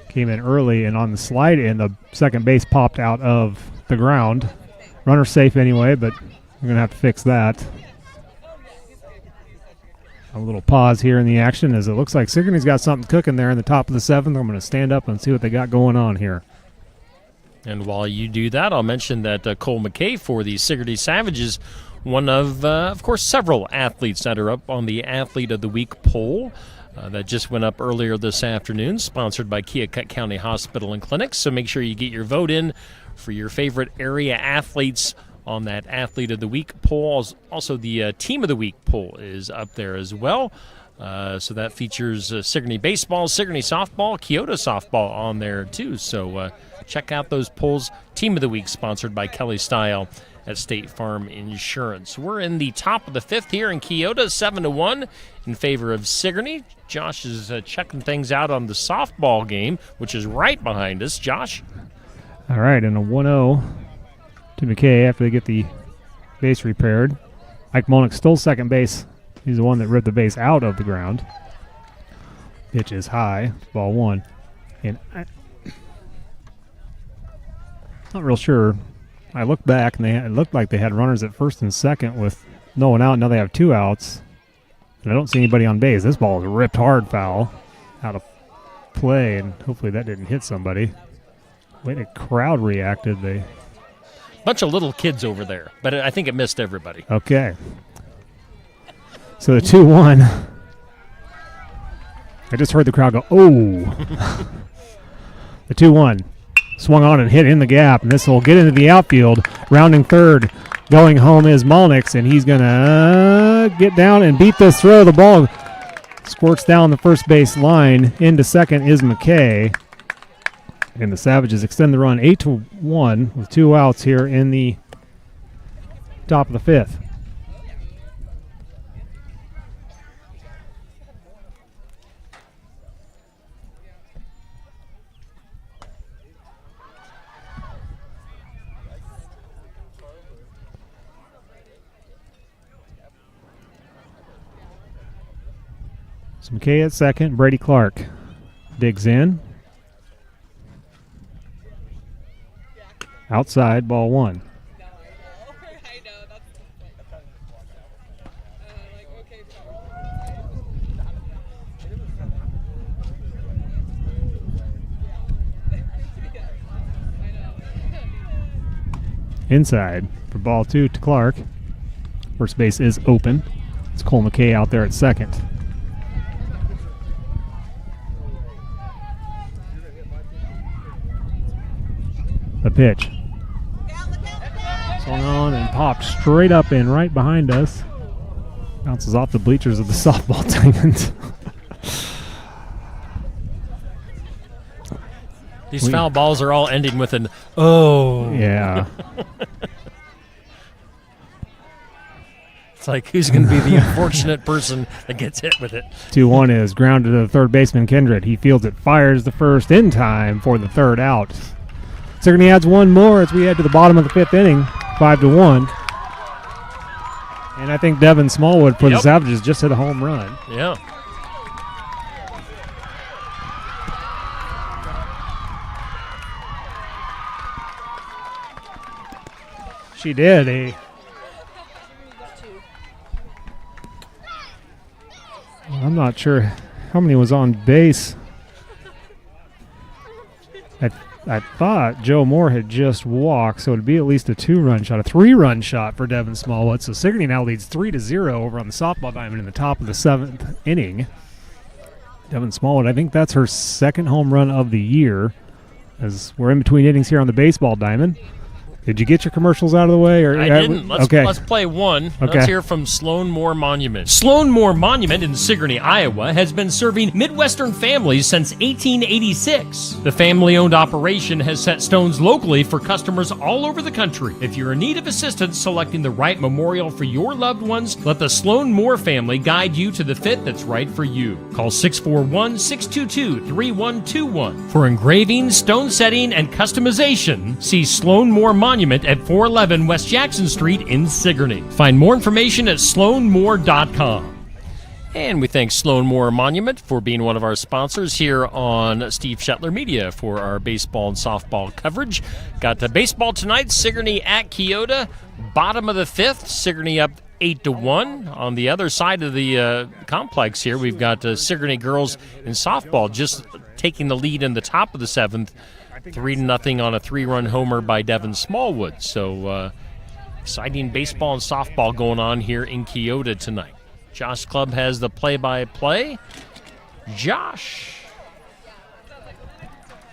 Came in early, and on the slide in, the second base popped out of the ground. Runner safe anyway, but we're going to have to fix that. A little pause here in the action as it looks like Sigourney's got something cooking there in the top of the 7th. I'm going to stand up and see what they got going on here. And while you do that, I'll mention that Cole McKay for the Sigourney Savages, one of course, several athletes that are up on the Athlete of the Week poll that just went up earlier this afternoon, sponsored by Keokuk County Hospital and Clinics. So make sure you get your vote in for your favorite area athletes on that Athlete of the Week poll. Also, the Team of the Week poll is up there as well. So that features Sigourney Baseball, Sigourney Softball, Keota Softball on there too. So check out those polls. Team of the Week sponsored by Kelly Style at State Farm Insurance. We're in the top of the 5th here in Keota, 7-1 in favor of Sigourney. Josh is checking things out on the softball game, which is right behind us. Josh? All right, and a 1-0 to McKay after they get the base repaired. Ike Molnick stole second base. He's the one that ripped the base out of the ground. Pitch is high. Ball 1. And I'm not real sure. I looked back, and it looked like they had runners at first and second with no one out. Now they have 2 outs. And I don't see anybody on base. This ball is ripped hard foul out of play, and hopefully that didn't hit somebody. Way the crowd reacted. They bunch of little kids over there, but I think it missed everybody. Okay. So the 2-1. I just heard the crowd go, oh. The 2-1. Swung on and hit in the gap, and this will get into the outfield. Rounding third. Going home is Malnix, and he's going to get down and beat this throw. The ball squirts down the first base line. Into second is McKay. And the Savages extend the run 8-1 with 2 outs here in the top of the 5th. So McKay at second, Brady Clark digs in. Outside, ball 1. Inside for ball 2 to Clark. First base is open. It's Cole McKay out there at second. The pitch. Swung on and popped straight up and right behind us. Bounces off the bleachers of the softball diamond. These foul balls are all ending with an oh. Yeah. It's like, who's going to be the unfortunate person that gets hit with it? 2-1 is grounded to the third baseman, Kindred. He fields it, fires the first in time for the third out. Sigourney adds one more as we head to the bottom of the 5th inning, 5-1. And I think Devin Smallwood for the Savages just hit a home run. Yeah. She did. I'm not sure how many was on base. I thought Joe Moore had just walked, so it'd be at least a 2-run shot, a 3-run shot for Devin Smallwood. So Sigourney now leads 3-0 over on the softball diamond in the top of the 7th inning. Devin Smallwood, I think that's her 2nd home run of the year, as we're in between innings here on the baseball diamond. Did you get your commercials out of the way? Or I didn't. Let's play one. Okay. Let's hear from Sloan Moore Monument. Sloan Moore Monument in Sigourney, Iowa has been serving Midwestern families since 1886. The family-owned operation has set stones locally for customers all over the country. If you're in need of assistance selecting the right memorial for your loved ones, let the Sloan Moore family guide you to the fit that's right for you. Call 641-622-3121. For engraving, stone setting, and customization, see Sloan Moore Monument at 411 West Jackson Street in Sigourney. Find more information at sloanmoore.com. And we thank Sloan Moore Monument for being one of our sponsors here on Steve Shetler Media for our baseball and softball coverage. Got the baseball tonight, Sigourney at Keota, bottom of the 5th, Sigourney up 8-1. On the other side of the complex here, we've got Sigourney girls in softball just taking the lead in the top of the 7th. 3-0 on a 3-run homer by Devin Smallwood. So exciting baseball and softball going on here in Keota tonight. Josh Clubb has the play-by-play. Josh.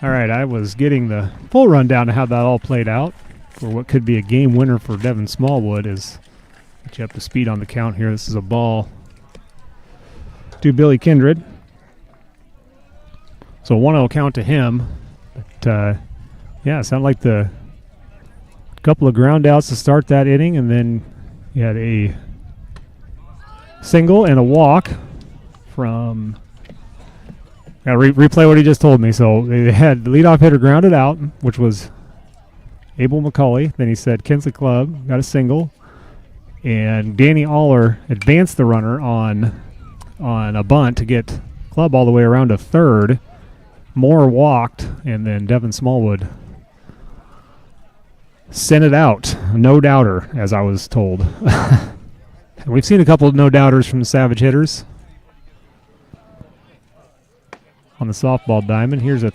All right, I was getting the full rundown of how that all played out for what could be a game winner for Devin Smallwood. Is get you up to speed on the count here. This is a ball to Billy Kindred. So 1-0 count to him. But, it sounded like the couple of ground outs to start that inning, and then you had a single and a walk from Got to replay what he just told me. So they had the leadoff hitter grounded out, which was Abel McCauley. Then he said Kinsley Clubb got a single, and Danny Aller advanced the runner on a bunt to get Clubb all the way around to third. Moore walked, and then Devin Smallwood sent it out. No doubter, as I was told. We've seen a couple of no doubters from the Savage hitters on the softball diamond. Here's a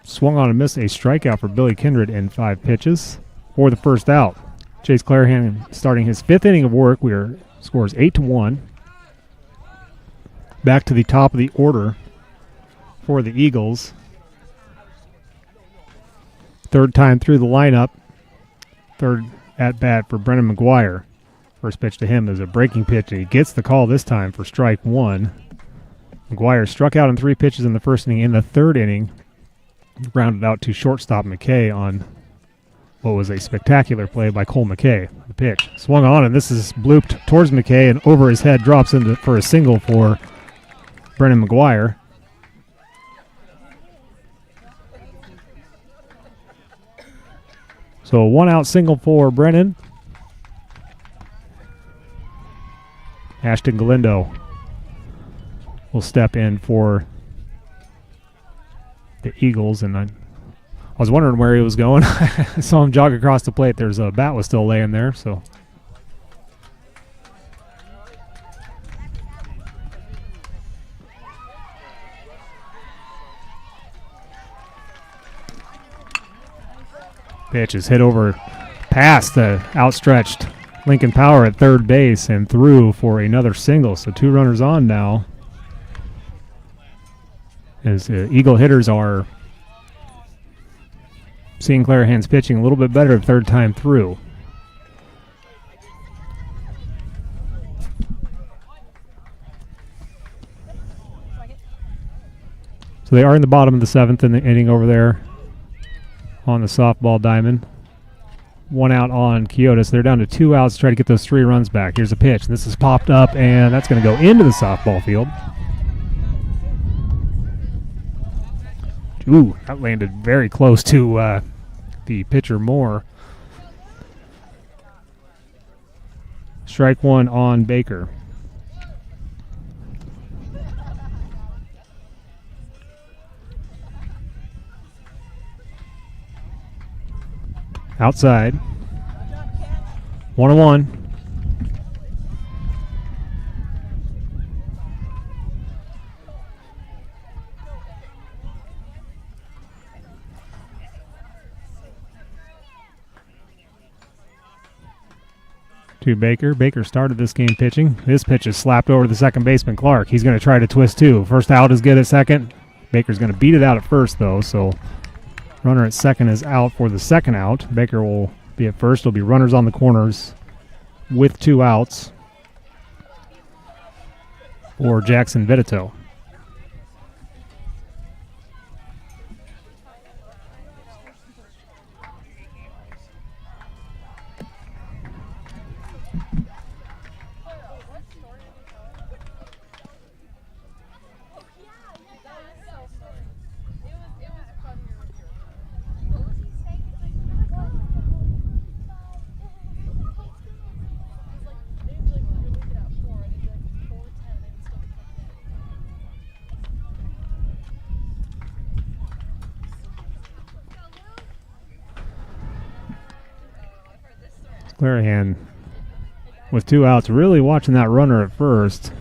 swung on and missed, a strikeout for Billy Kindred in 5 pitches for the first out. Chase Clarahan starting his 5th inning of work. Scores 8-1. Back to the top of the order for the Eagles. Third time through the lineup. Third at bat for Brennan McGuire. First pitch to him is a breaking pitch, and he gets the call this time for strike one. McGuire struck out in 3 pitches in the first inning. In the third inning, grounded out to shortstop McKay on what was a spectacular play by Cole McKay. The pitch swung on, and this is blooped towards McKay, and over his head drops into for a single for Brennan McGuire. So 1 out single for Brennan. Ashton Galindo will step in for the Eagles, and I was wondering where he was going. I saw him jog across the plate. There's a bat was still laying there, so. Pitch is hit over past the outstretched Lincoln Power at third base and through for another single. So 2 runners on now, as Eagle hitters are seeing Clarahan's pitching a little bit better the third time through. So they are in the bottom of the 7th in the inning over there on the softball diamond. 1 out on Keota, so they're down to 2 outs to try to get those 3 runs back. Here's a pitch. This is popped up, and that's going to go into the softball field. Ooh, that landed very close to the pitcher Moore. Strike one on Baker. Outside. 1-1. To Baker. Baker started this game pitching. This pitch is slapped over to the second baseman, Clark. He's going to try to twist two. First out is good at second. Baker's going to beat it out at first, though, so runner at second is out for the second out. Baker will be at first. There'll be runners on the corners with 2 outs for Jackson Vitito. Clarahan with 2 outs, really watching that runner at first.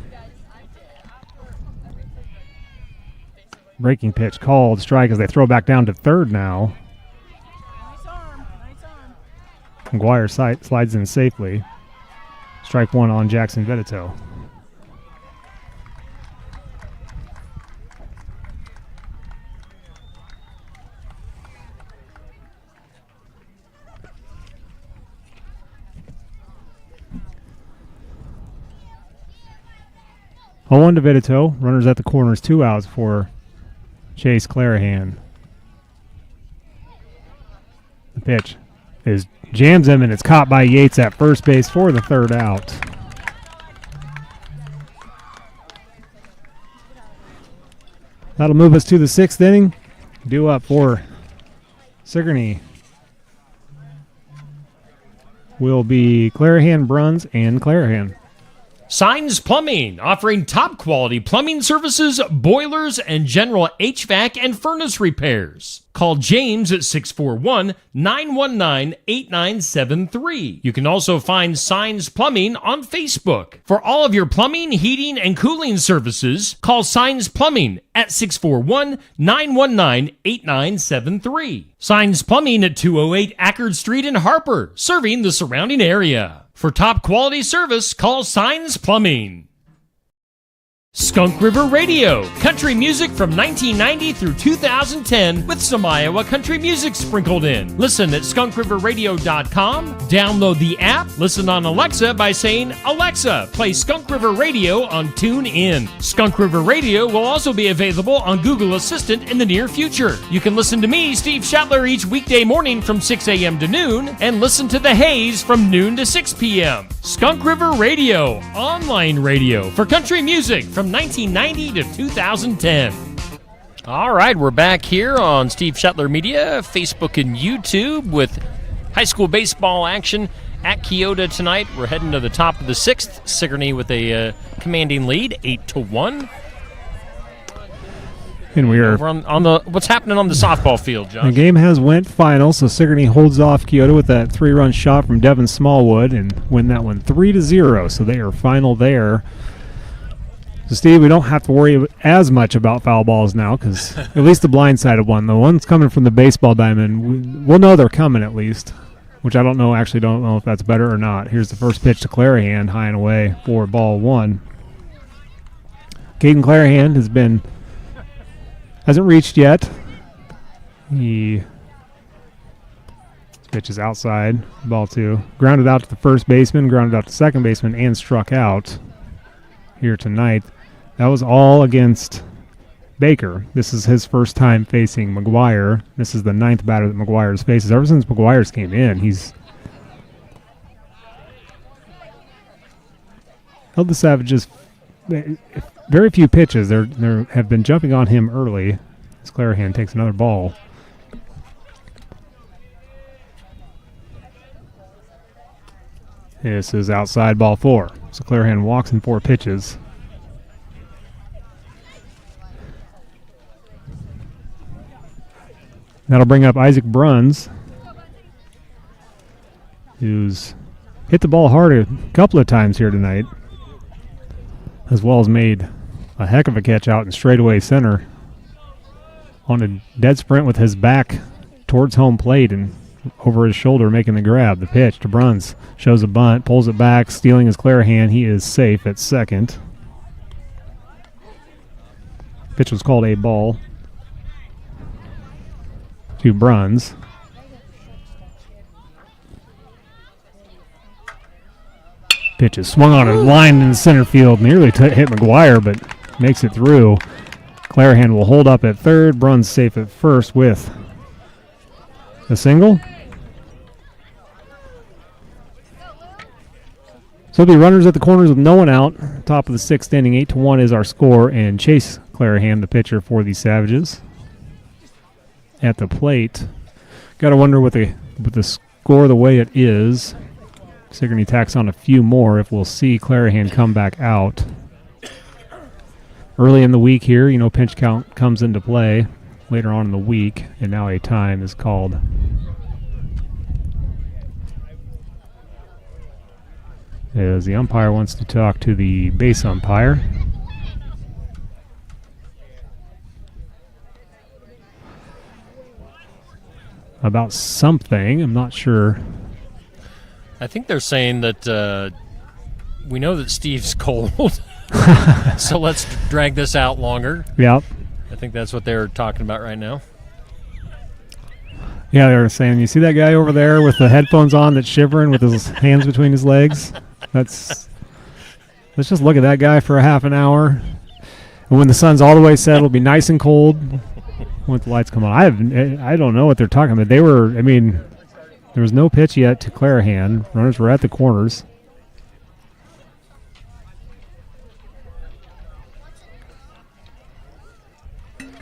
Breaking pitch called, strike as they throw back down to third now. McGuire slides in safely. Strike one on Jackson Vitito. On to Vitito. Runners at the corners, 2 outs for Chase Clarahan. The pitch jams him, and it's caught by Yates at first base for the third out. That'll move us to the 6th inning. Due up for Sigourney will be Clarahan, Bruns, and Clarahan. Signs Plumbing, offering top quality plumbing services, boilers, and general HVAC and furnace repairs. Call James at 641-919-8973. You can also find Signs Plumbing on Facebook. For all of your plumbing, heating, and cooling services, call Signs Plumbing at 641-919-8973. Signs Plumbing at 208 Ackerd Street in Harper, serving the surrounding area. For top quality service, call Signs Plumbing. Skunk River Radio, country music from 1990 through 2010 with some Iowa country music sprinkled in. Listen at skunkriverradio.com, download the app, listen on Alexa by saying, Alexa, play Skunk River Radio on TuneIn. Skunk River Radio will also be available on Google Assistant in the near future. You can listen to me, Steve Shetler, each weekday morning from 6 a.m. to noon, and listen to The Haze from noon to 6 p.m. Skunk River Radio, online radio for country music from 1990 to 2010. All right, we're back here on Steve Shetler Media, Facebook and YouTube with high school baseball action at Keota tonight. We're heading to the top of the 6th. Sigourney with a commanding lead, 8-1. And we are over on the what's happening on the softball field, John. The game has went final, so Sigourney holds off Keota with that 3-run shot from Devin Smallwood and win that one 3-0. So they are final there. So, Steve, we don't have to worry as much about foul balls now because at least the blindsided one. The one's coming from the baseball diamond, we'll know they're coming at least, which I don't know if that's better or not. Here's the first pitch to Clarahan, high and away for ball 1. Caden Clarahan hasn't reached yet. His pitch is outside, ball 2. Grounded out to the first baseman, grounded out to second baseman, and struck out here tonight. That was all against Baker. This is his first time facing McGuire. This is the 9th batter that McGuire's faces. Ever since McGuire's came in, he's held the Savages very few pitches. There have been jumping on him early as Clarahan takes another ball. This is outside ball 4. So Clarahan walks in 4 pitches. That'll bring up Isaac Bruns, who's hit the ball hard a couple of times here tonight, as well as made a heck of a catch out in straightaway center on a dead sprint with his back towards home plate and over his shoulder making the grab. The pitch to Bruns shows a bunt, pulls it back, stealing his Clarahan. He is safe at second. Pitch was called a ball to Bruns. Pitch is swung on a line in the center field. Nearly hit McGuire, but makes it through. Clarahan will hold up at third. Bruns safe at first with a single. So it'll be runners at the corners with no one out. Top of the 6th inning, 8-1 is our score, and Chase Clarahan, the pitcher for the Savages, at the plate. Got to wonder with the score the way it is, Sigourney tacks on a few more if we'll see Clarahan come back out. Early in the week here, pinch count comes into play later on in the week, and now a time is called. As the umpire wants to talk to the base umpire. About something, I'm not sure. I think they're saying that we know that Steve's cold, so let's drag this out longer. Yep. I think that's what they're talking about right now. Yeah, they were saying, you see that guy over there with the headphones on that's shivering with his hands between his legs? Let's just look at that guy for a half an hour. And when the sun's all the way set, it'll be nice and cold when the lights come on. I don't know what they're talking about. There was no pitch yet to Clarahan. Runners were at the corners.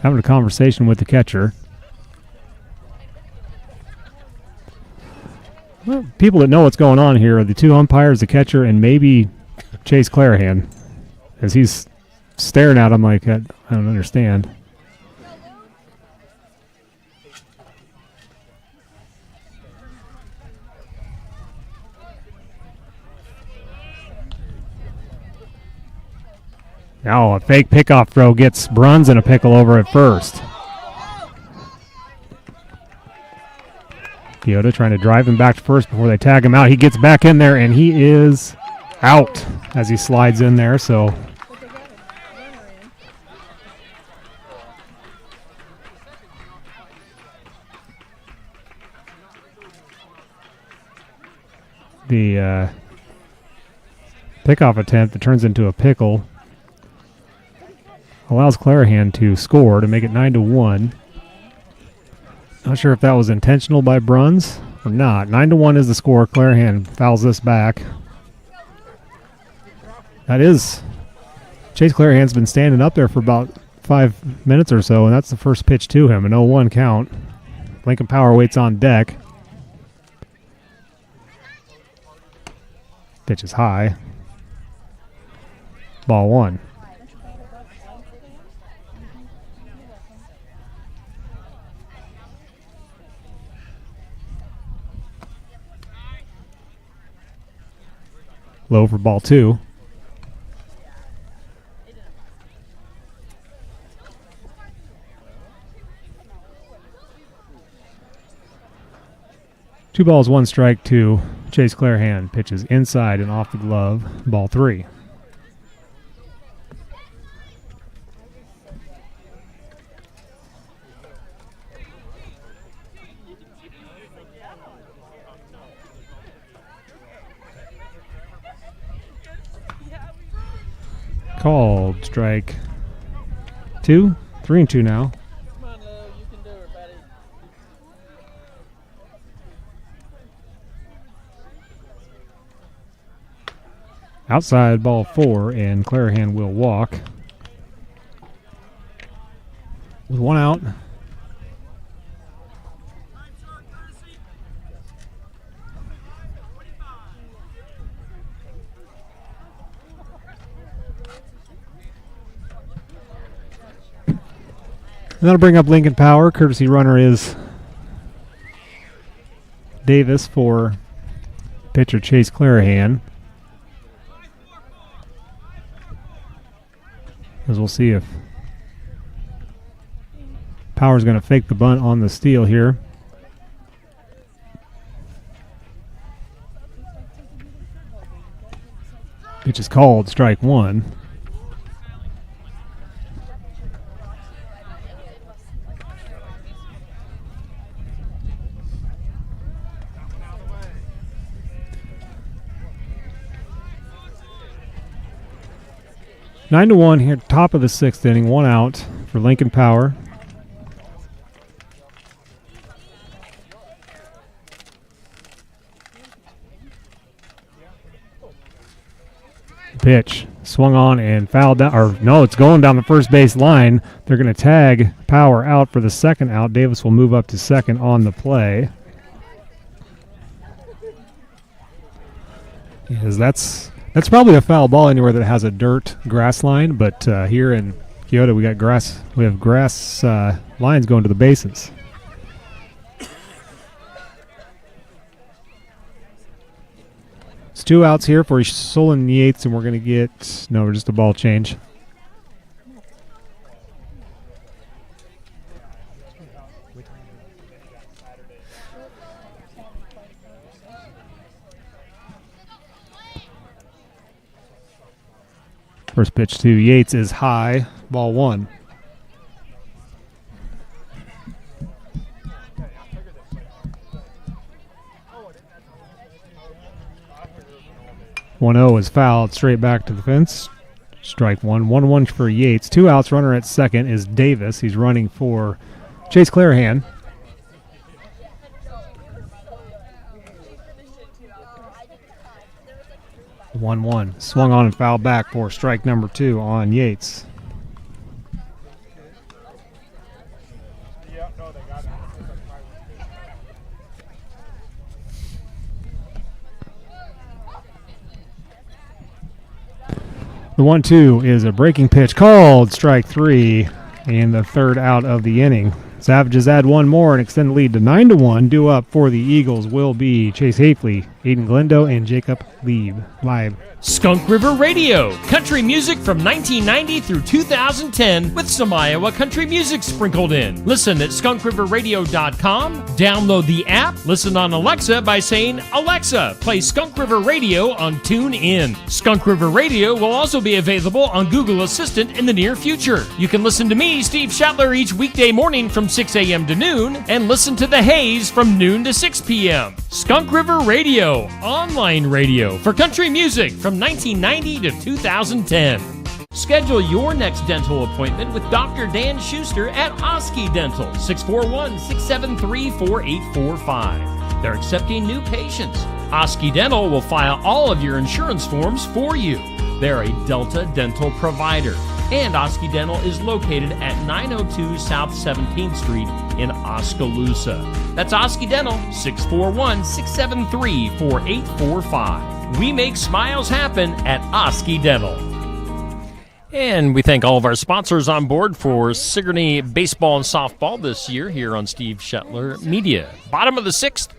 Having a conversation with the catcher. Well, people that know what's going on here are the 2 umpires, the catcher, and maybe Chase Clarahan. As he's staring at him like, I don't understand. Now a fake pickoff throw gets Bruns in a pickle over at first. Keota trying to drive him back to first before they tag him out. He gets back in there, and he is out as he slides in there. So the pickoff attempt that turns into a pickle allows Clarahan to score to make it 9-1. Not sure if that was intentional by Bruns or not. 9-1 is the score. Clarahan fouls this back. That is, Chase Clarahan's been standing up there for about 5 minutes or so, and that's the first pitch to him, an 0-1 count. Lincoln Power waits on deck. Pitch is high. Ball 1. Low for ball 2. Two balls, 1 strike to Chase Clarahan. Pitches inside and off the glove. Ball 3. Called strike 2, 3-2 now. Come on, Lou, you can do it, buddy. Outside ball 4, and Clarahan will walk. With 1 out. And that'll bring up Lincoln Power. Courtesy runner is Davis for pitcher Chase Clarahan. As we'll see if Power's going to fake the bunt on the steal here. Pitch is called, strike one. Nine to 1 here, top of the sixth inning, one out for Lincoln Power. Pitch swung on and fouled down, or no, it's going down the first base line. They're going to tag Power out for the second out. Davis will move up to second on the play. Yes, that's probably a foul ball anywhere that has a dirt grass line, but here in Keota we have grass lines going to the bases. It's two outs here for Solon Yates, and we're going to get just a ball change. First pitch to Yates is high, ball one. One 0 is fouled straight back to the fence. Strike one. 1-1 for Yates. Two outs. Runner at second is Davis. He's running for Chase Clarahan. One. Swung on and fouled back for strike number two on Yates. The 1-2 is a breaking pitch called strike three, and the third out of the inning. Savages add one more and extend the lead to 9-1. Due up for the Eagles will be Chase Hafley, Aiden Glendo, and Jacob Live. Skunk River Radio, country music from 1990 through 2010 with some Iowa country music sprinkled in. Listen at skunkriverradio.com, download the app, listen on Alexa by saying, Alexa, play Skunk River Radio on TuneIn. Skunk River Radio will also be available on Google Assistant in the near future. You can listen to me, Steve Schattler, each weekday morning from 6 a.m. to noon, and listen to The Haze from noon to 6 p.m. Skunk River Radio, online radio for country music from 1990 to 2010. Schedule your next dental appointment with Dr. Dan Schuster at Oski Dental, 641-673-4845. They're accepting new patients. Oski Dental will file all of your insurance forms for you. They're a Delta dental provider. And Oski Dental is located at 902 South 17th Street in Oskaloosa. That's Oski Dental, 641-673-4845. We make smiles happen at Oski Dental. And we thank all of our sponsors on board for Sigourney baseball and softball this year here on Steve Schattler Media. Bottom of the sixth,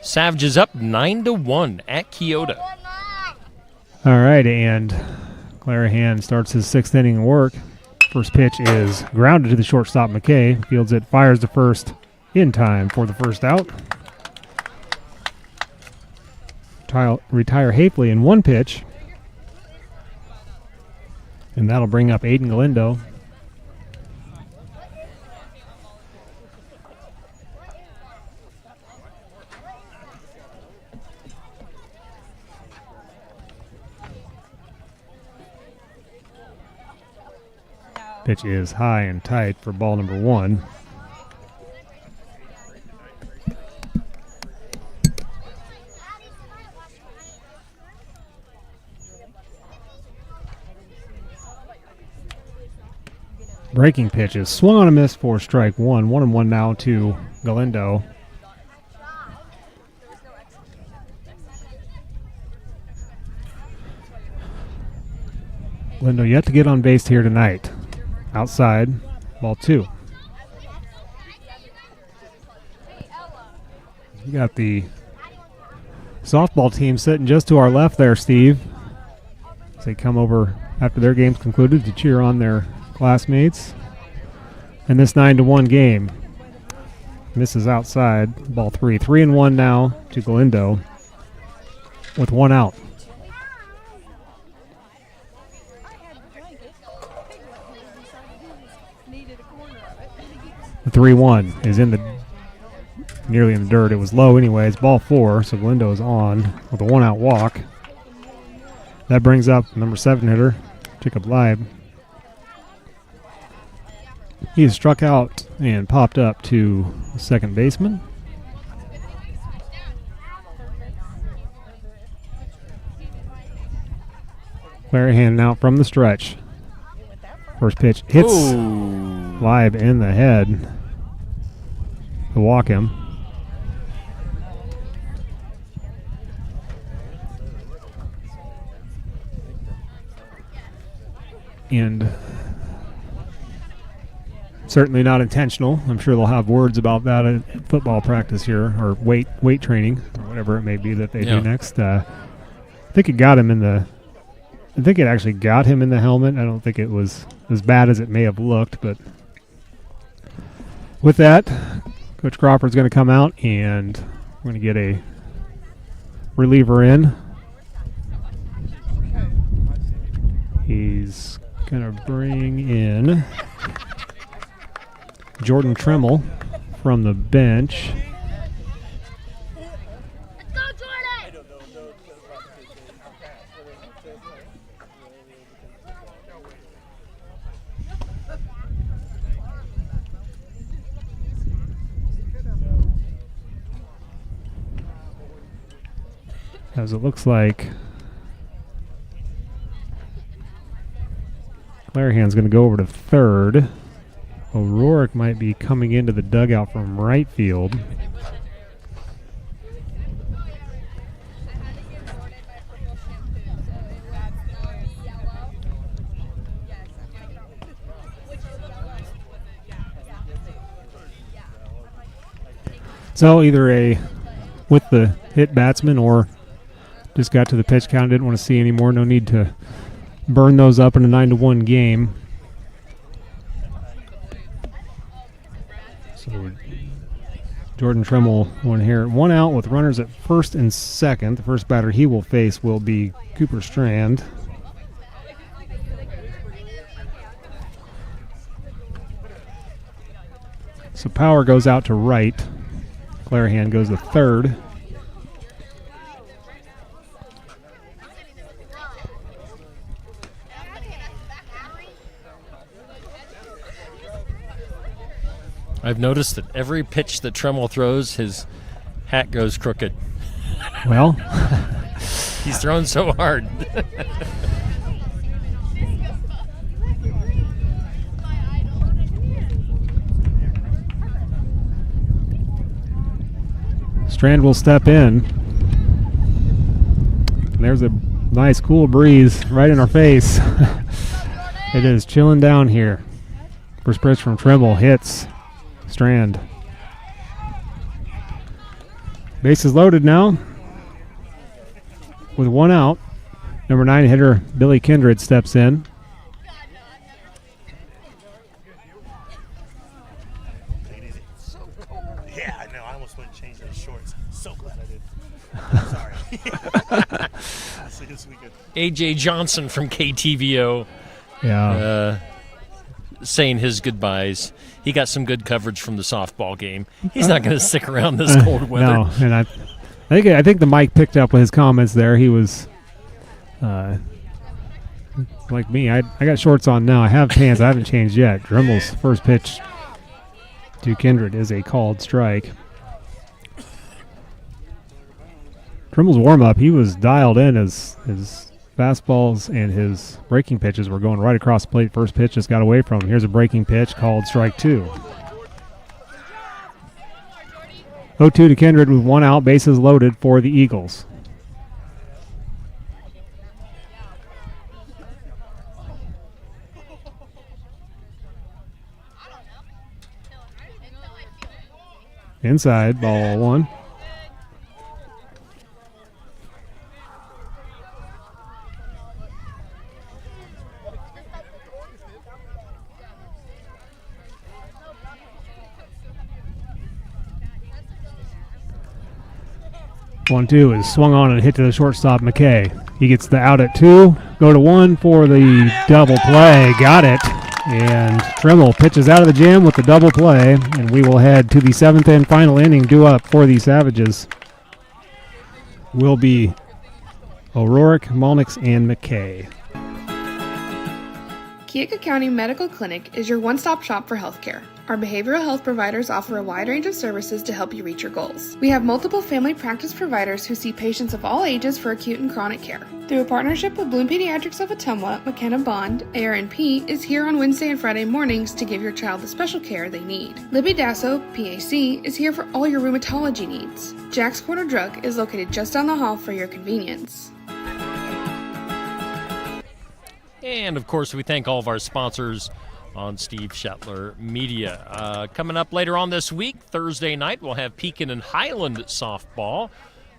Savages up 9-1 at Keota. All right, and Clarahan starts his sixth inning work. First pitch is grounded to the shortstop McKay. Fields it, fires to first in time for the first out. Retire Hafley in one pitch. And that'll bring up Aiden Galindo. Pitch is high and tight for ball number one. Breaking pitch is swung on a miss for strike one. 1-1 now to Galindo. Galindo yet to get on base here tonight. Outside, ball two. We got the softball team sitting just to our left there, Steve, as they come over after their game's concluded to cheer on their classmates. In this 9-1 game, misses outside, ball 3. 3-1 now to Galindo with 1 out. The 3-1 is nearly in the dirt. It was low anyways. Ball 4, so Galindo is on with a 1-out walk. That brings up number 7 hitter, Jacob Leib. He is struck out and popped up to the second baseman. Clarahan out from the stretch. First pitch hits Leib in the head to walk him. And certainly not intentional. I'm sure they'll have words about that at football practice here, or weight training, or whatever it may be that they do next. I think it got him in the. I think it actually got him in the helmet. I don't think it was as bad as it may have looked, but with that, Coach Crawford's going to come out and we're going to get a reliever in. He's going to bring in Jordan Tremmel from the bench. As it looks like Clarahan's going to go over to third. O'Rourke might be coming into the dugout from right field. So either with the hit batsman or just got to the pitch count, didn't want to see anymore. No need to burn those up in a 9-1 game. So Jordan Tremmel one here, 1 out with runners at first and second. The first batter he will face will be Cooper Strand. So Power goes out to right. Clarahan goes to third. I've noticed that every pitch that Tremmel throws, his hat goes crooked. Well, he's thrown so hard. Strand will step in. There's a nice cool breeze right in our face. It is chilling down here. First pitch from Tremmel hits Strand. Bases loaded now with 1 out. Number 9 hitter Billy Kindred steps in. Yeah, I know. I almost went and changed those shorts. So glad I did. Sorry. See you this weekend. A.J. Johnson from KTVO. Yeah. Saying his goodbyes. He got some good coverage from the softball game. He's not going to stick around this cold weather. No, and I think the mic picked up with his comments there. He was like me. I got shorts on now. I have pants. I haven't changed yet. Dremmel's first pitch to Kindred is a called strike. Dremmel's warm-up, he was dialed in as his fastballs and his breaking pitches were going right across the plate. First pitch just got away from him. Here's a breaking pitch called strike 2. 0-2 to Kindred with 1 out, bases loaded for the Eagles. Inside, ball 1. 1-2 is swung on and hit to the shortstop, McKay. He gets the out at 2. Go to 1 for the double play. Got it. And Trimmel pitches out of the gym with the double play, and we will head to the 7th and final inning. Due up for the Savages will be O'Rourke, Malnix, and McKay. Keokuk County Medical Clinic is your one-stop shop for healthcare. Our behavioral health providers offer a wide range of services to help you reach your goals. We have multiple family practice providers who see patients of all ages for acute and chronic care. Through a partnership with Bloom Pediatrics of Ottumwa, McKenna Bond, ARNP is here on Wednesday and Friday mornings to give your child the special care they need. Libby Dasso, PAC, is here for all your rheumatology needs. Jack's Corner Drug is located just down the hall for your convenience. And, of course, we thank all of our sponsors on Steve Shetler Media. Coming up later on this week, Thursday night, we'll have Pekin and Highland softball.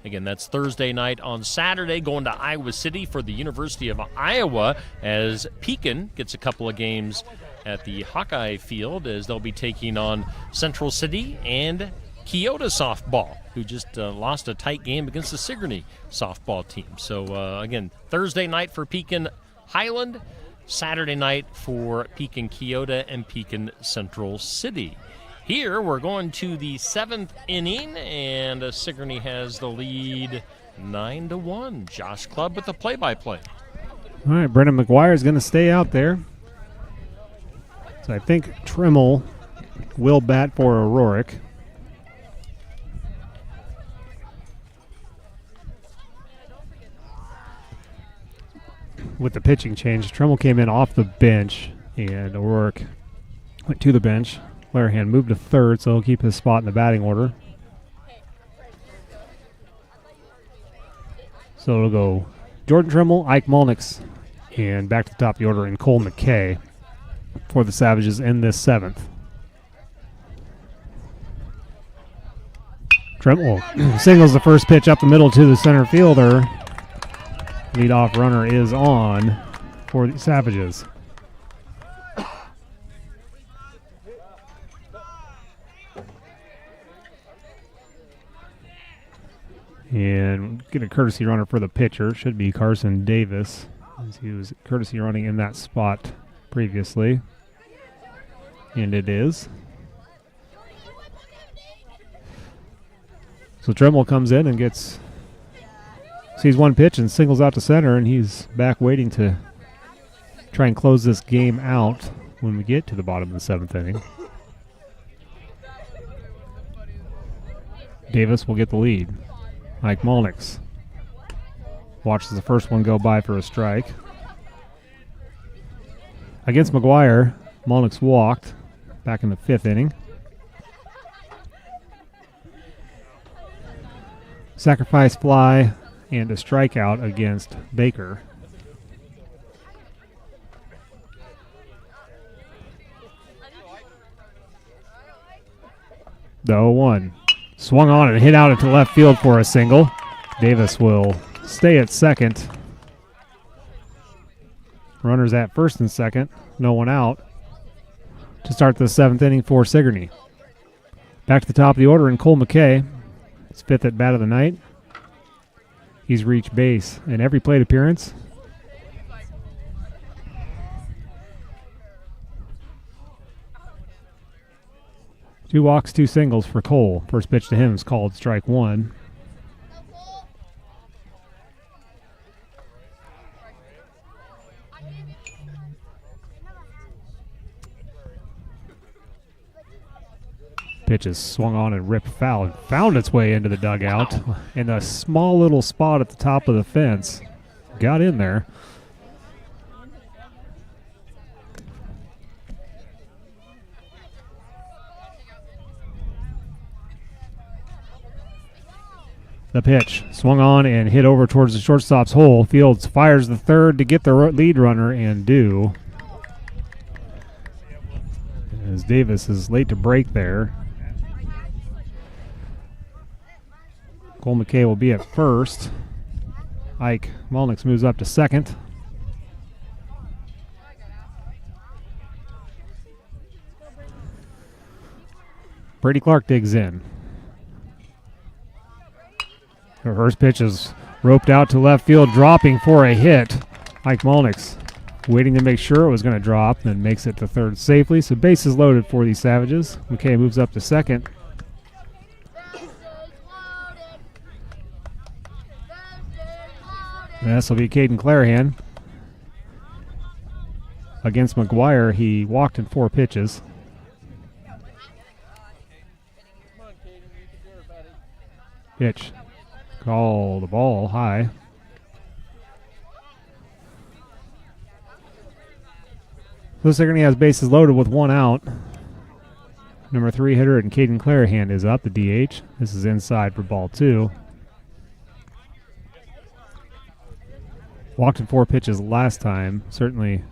Again, that's Thursday night. On Saturday, going to Iowa City for the University of Iowa as Pekin gets a couple of games at the Hawkeye Field as they'll be taking on Central City and Keota softball, who just lost a tight game against the Sigourney softball team. So, again, Thursday night for Pekin Highland, Saturday night for Pekin Keota and Pekin Central City. Here we're going to the 7th inning, and Sigourney has the lead 9-1. Josh Clubb with the play-by-play. All right, Brendan McGuire is going to stay out there. So I think Trimmel will bat for O'Rourke. With the pitching change, Trimmel came in off the bench, and O'Rourke went to the bench. Larahan moved to third, so he'll keep his spot in the batting order. So it'll go Jordan Trimmel, Ike Malnix, and back to the top of the order in Cole McKay for the Savages in this 7th. Trimmel singles the first pitch up the middle to the center fielder. Leadoff runner is on for the Savages. And get a courtesy runner for the pitcher. Should be Carson Davis, as he was courtesy running in that spot previously. And it is. So Trimmel comes in and sees one pitch and singles out to center, and he's back waiting to try and close this game out when we get to the bottom of the 7th inning. Davis will get the lead. Mike Malnix watches the first one go by for a strike. Against McGuire, Malnix walked back in the 5th inning. Sacrifice fly and a strikeout against Baker. The 0-1. Swung on and hit out into left field for a single. Davis will stay at second. Runners at first and second. No one out to start the 7th inning for Sigourney. Back to the top of the order in Cole McKay. His 5th at bat of the night. He's reached base in every plate appearance. Two walks, 2 singles for Cole. First pitch to him is called strike 1. Pitch is swung on and ripped foul and found its way into the dugout in a small little spot at the top of the fence. Got in there. The pitch swung on and hit over towards the shortstop's hole. Fields fires the third to get the lead runner and do. As Davis is late to break there. Cole McKay will be at first. Ike Malnix moves up to second. Brady Clark digs in. Her first pitch is roped out to left field, dropping for a hit. Mike Molnix waiting to make sure it was going to drop, then makes it to third safely. So bases loaded for the Savages. McKay moves up to second. And this will be Caden Clarahan. Against McGuire, he walked in 4 pitches. Pitch. Call the ball high. So Sigourney has bases loaded with 1 out. Number 3 hitter and Caden Clarahan is up, the DH. This is inside for ball 2. Walked in 4 pitches last time. Certainly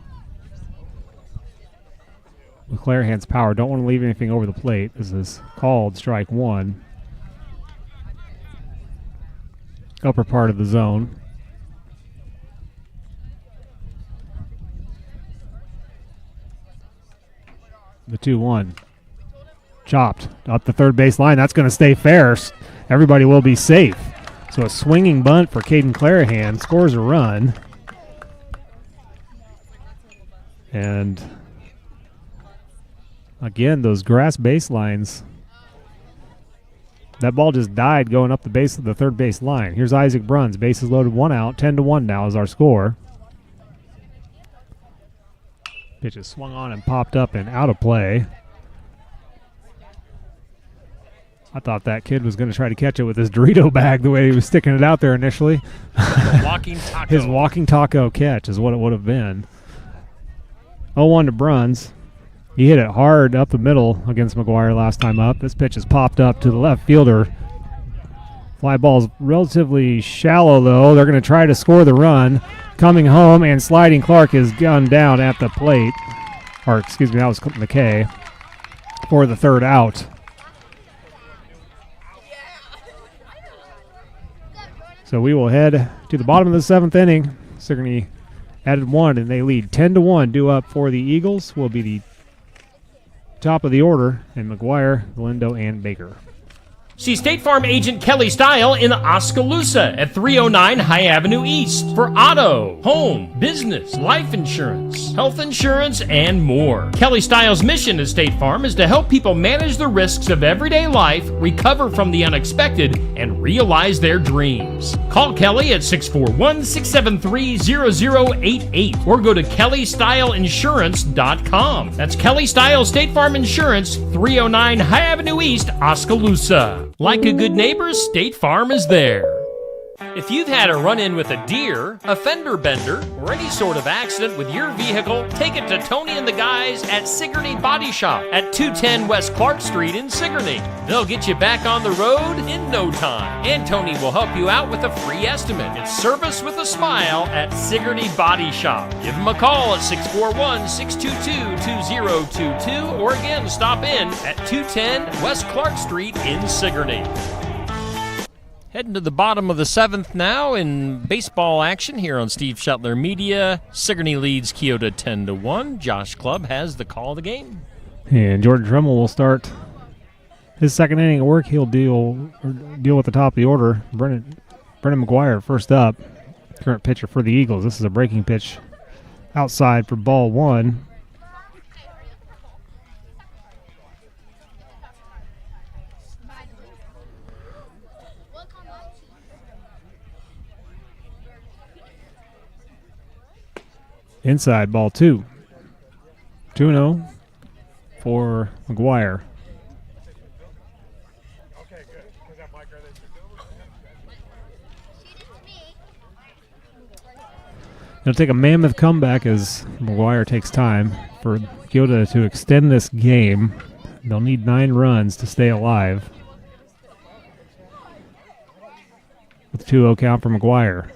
with Clarahan's power, don't want to leave anything over the plate. This is called strike 1. Upper part of the zone. The 2-1. Chopped up the third base line. That's going to stay fair. Everybody will be safe. So a swinging bunt for Caden Clarahan. Scores a run. And again, those grass baselines. That ball just died going up the base of the third base line. Here's Isaac Bruns. Bases loaded, 1 out. 10-1 now is our score. Pitch is swung on and popped up and out of play. I thought that kid was going to try to catch it with his Dorito bag the way he was sticking it out there initially. Walking taco. His walking taco catch is what it would have been. 0-1 to Bruns. He hit it hard up the middle against McGuire last time up. This pitch is popped up to the left fielder. Fly ball's relatively shallow, though. They're going to try to score the run. Coming home, and sliding Clark is gunned down at the plate. Or, excuse me, that was McKay for the third out. So we will head to the bottom of the 7th inning. Sigourney added 1, and they lead 10-1. Due up for the Eagles will be the top of the order, and McGuire, Galindo, and Baker. See State Farm agent Kelly Style in Oskaloosa at 309 High Avenue East for auto, home, business, life insurance, health insurance, and more. Kelly Style's mission at State Farm is to help people manage the risks of everyday life, recover from the unexpected, and realize their dreams. Call Kelly at 641-673-0088 or go to kellystyleinsurance.com. That's Kelly Style State Farm Insurance, 309 High Avenue East, Oskaloosa. Like a good neighbor, State Farm is there. If you've had a run-in with a deer, a fender bender, or any sort of accident with your vehicle, take it to Tony and the guys at Sigourney Body Shop at 210 West Clark Street in Sigourney. They'll get you back on the road in no time, and Tony will help you out with a free estimate. It's service with a smile at Sigourney Body Shop. Give them a call at 641-622-2022, or again, stop in at 210 West Clark Street in Sigourney. Heading to the bottom of the 7th now in baseball action here on Steve Shuttler Media. Sigourney leads Keota 10-1. Josh Clubb has the call of the game. And Jordan Dremel will start his second inning of work. He'll deal with the top of the order. Brennan McGuire first up, current pitcher for the Eagles. This is a breaking pitch outside for ball 1. Inside, ball 2. 2-0 for McGuire. It'll take a mammoth comeback as McGuire takes time for Keota to extend this game. They'll need 9 runs to stay alive. With 2-0 count for McGuire.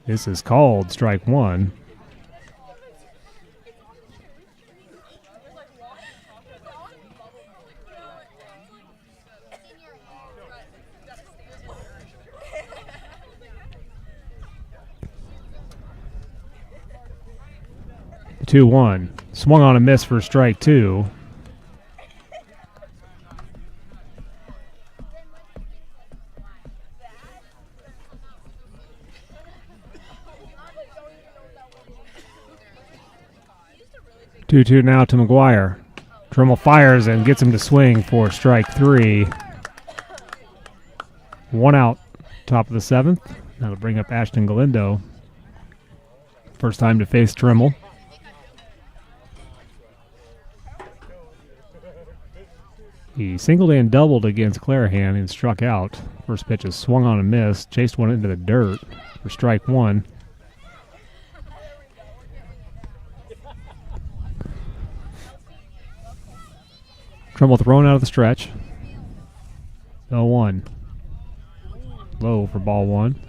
This is called strike 1. The 2-1. Swung on a miss for strike 2. 2-2 now to McGuire. Trimmel fires and gets him to swing for strike 3. 1 out, top of the 7th. That'll bring up Ashton Galindo. First time to face Trimmel. He singled and doubled against Clarahan and struck out. First pitch is swung on and missed. Chased one into the dirt for strike 1. Trimmel thrown out of the stretch. 0-1. Low for ball 1.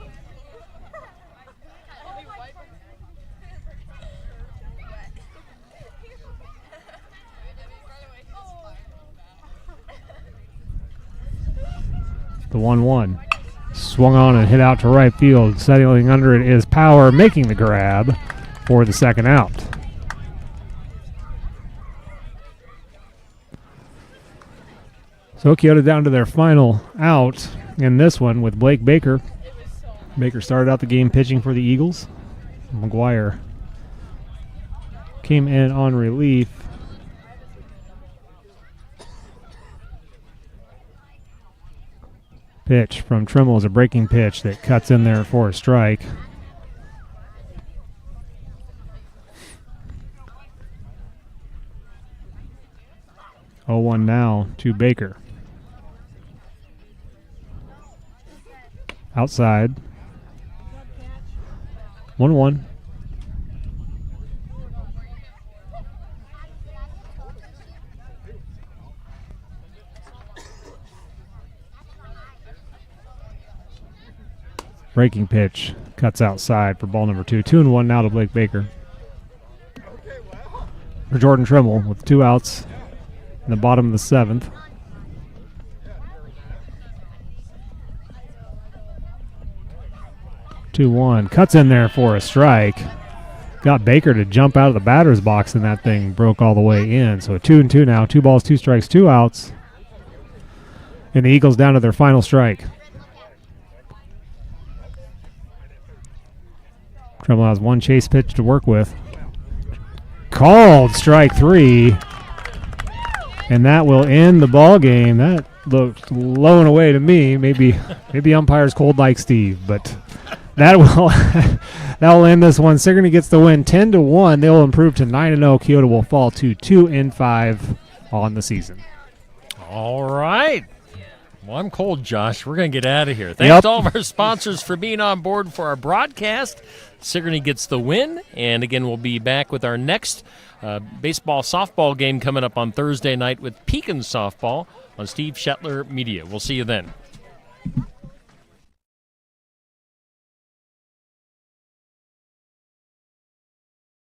The 1-1. Swung on and hit out to right field. Settling under it is Power, making the grab for the second out. So Keota down to their final out in this one with Blake Baker. Baker started out the game pitching for the Eagles. McGuire came in on relief. Pitch from Trimmel is a breaking pitch that cuts in there for a strike. Oh, 0-1 now to Baker. Outside. 1-1. Breaking pitch cuts outside for ball number 2. 2-1 now to Blake Baker. For Jordan Trimmel with 2 outs in the bottom of the 7th. Cuts in there for a strike. Got Baker to jump out of the batter's box, and that thing broke all the way in. So 2-2 now. 2 balls, 2 strikes, 2 outs. And the Eagles down to their final strike. Trimmel has 1 chase pitch to work with. Called strike 3. And that will end the ball game. That looked low and away to me. Maybe umpires cold like Steve, but that will end this one. Sigourney gets the win 10-1. They will improve to 9-0. Keota will fall to 2-5 on the season. All right. Well, I'm cold, Josh. We're going to get out of here. Thanks to all of our sponsors for being on board for our broadcast. Sigourney gets the win. And again, we'll be back with our next baseball softball game coming up on Thursday night with Pekin Softball on Steve Shetler Media. We'll see you then.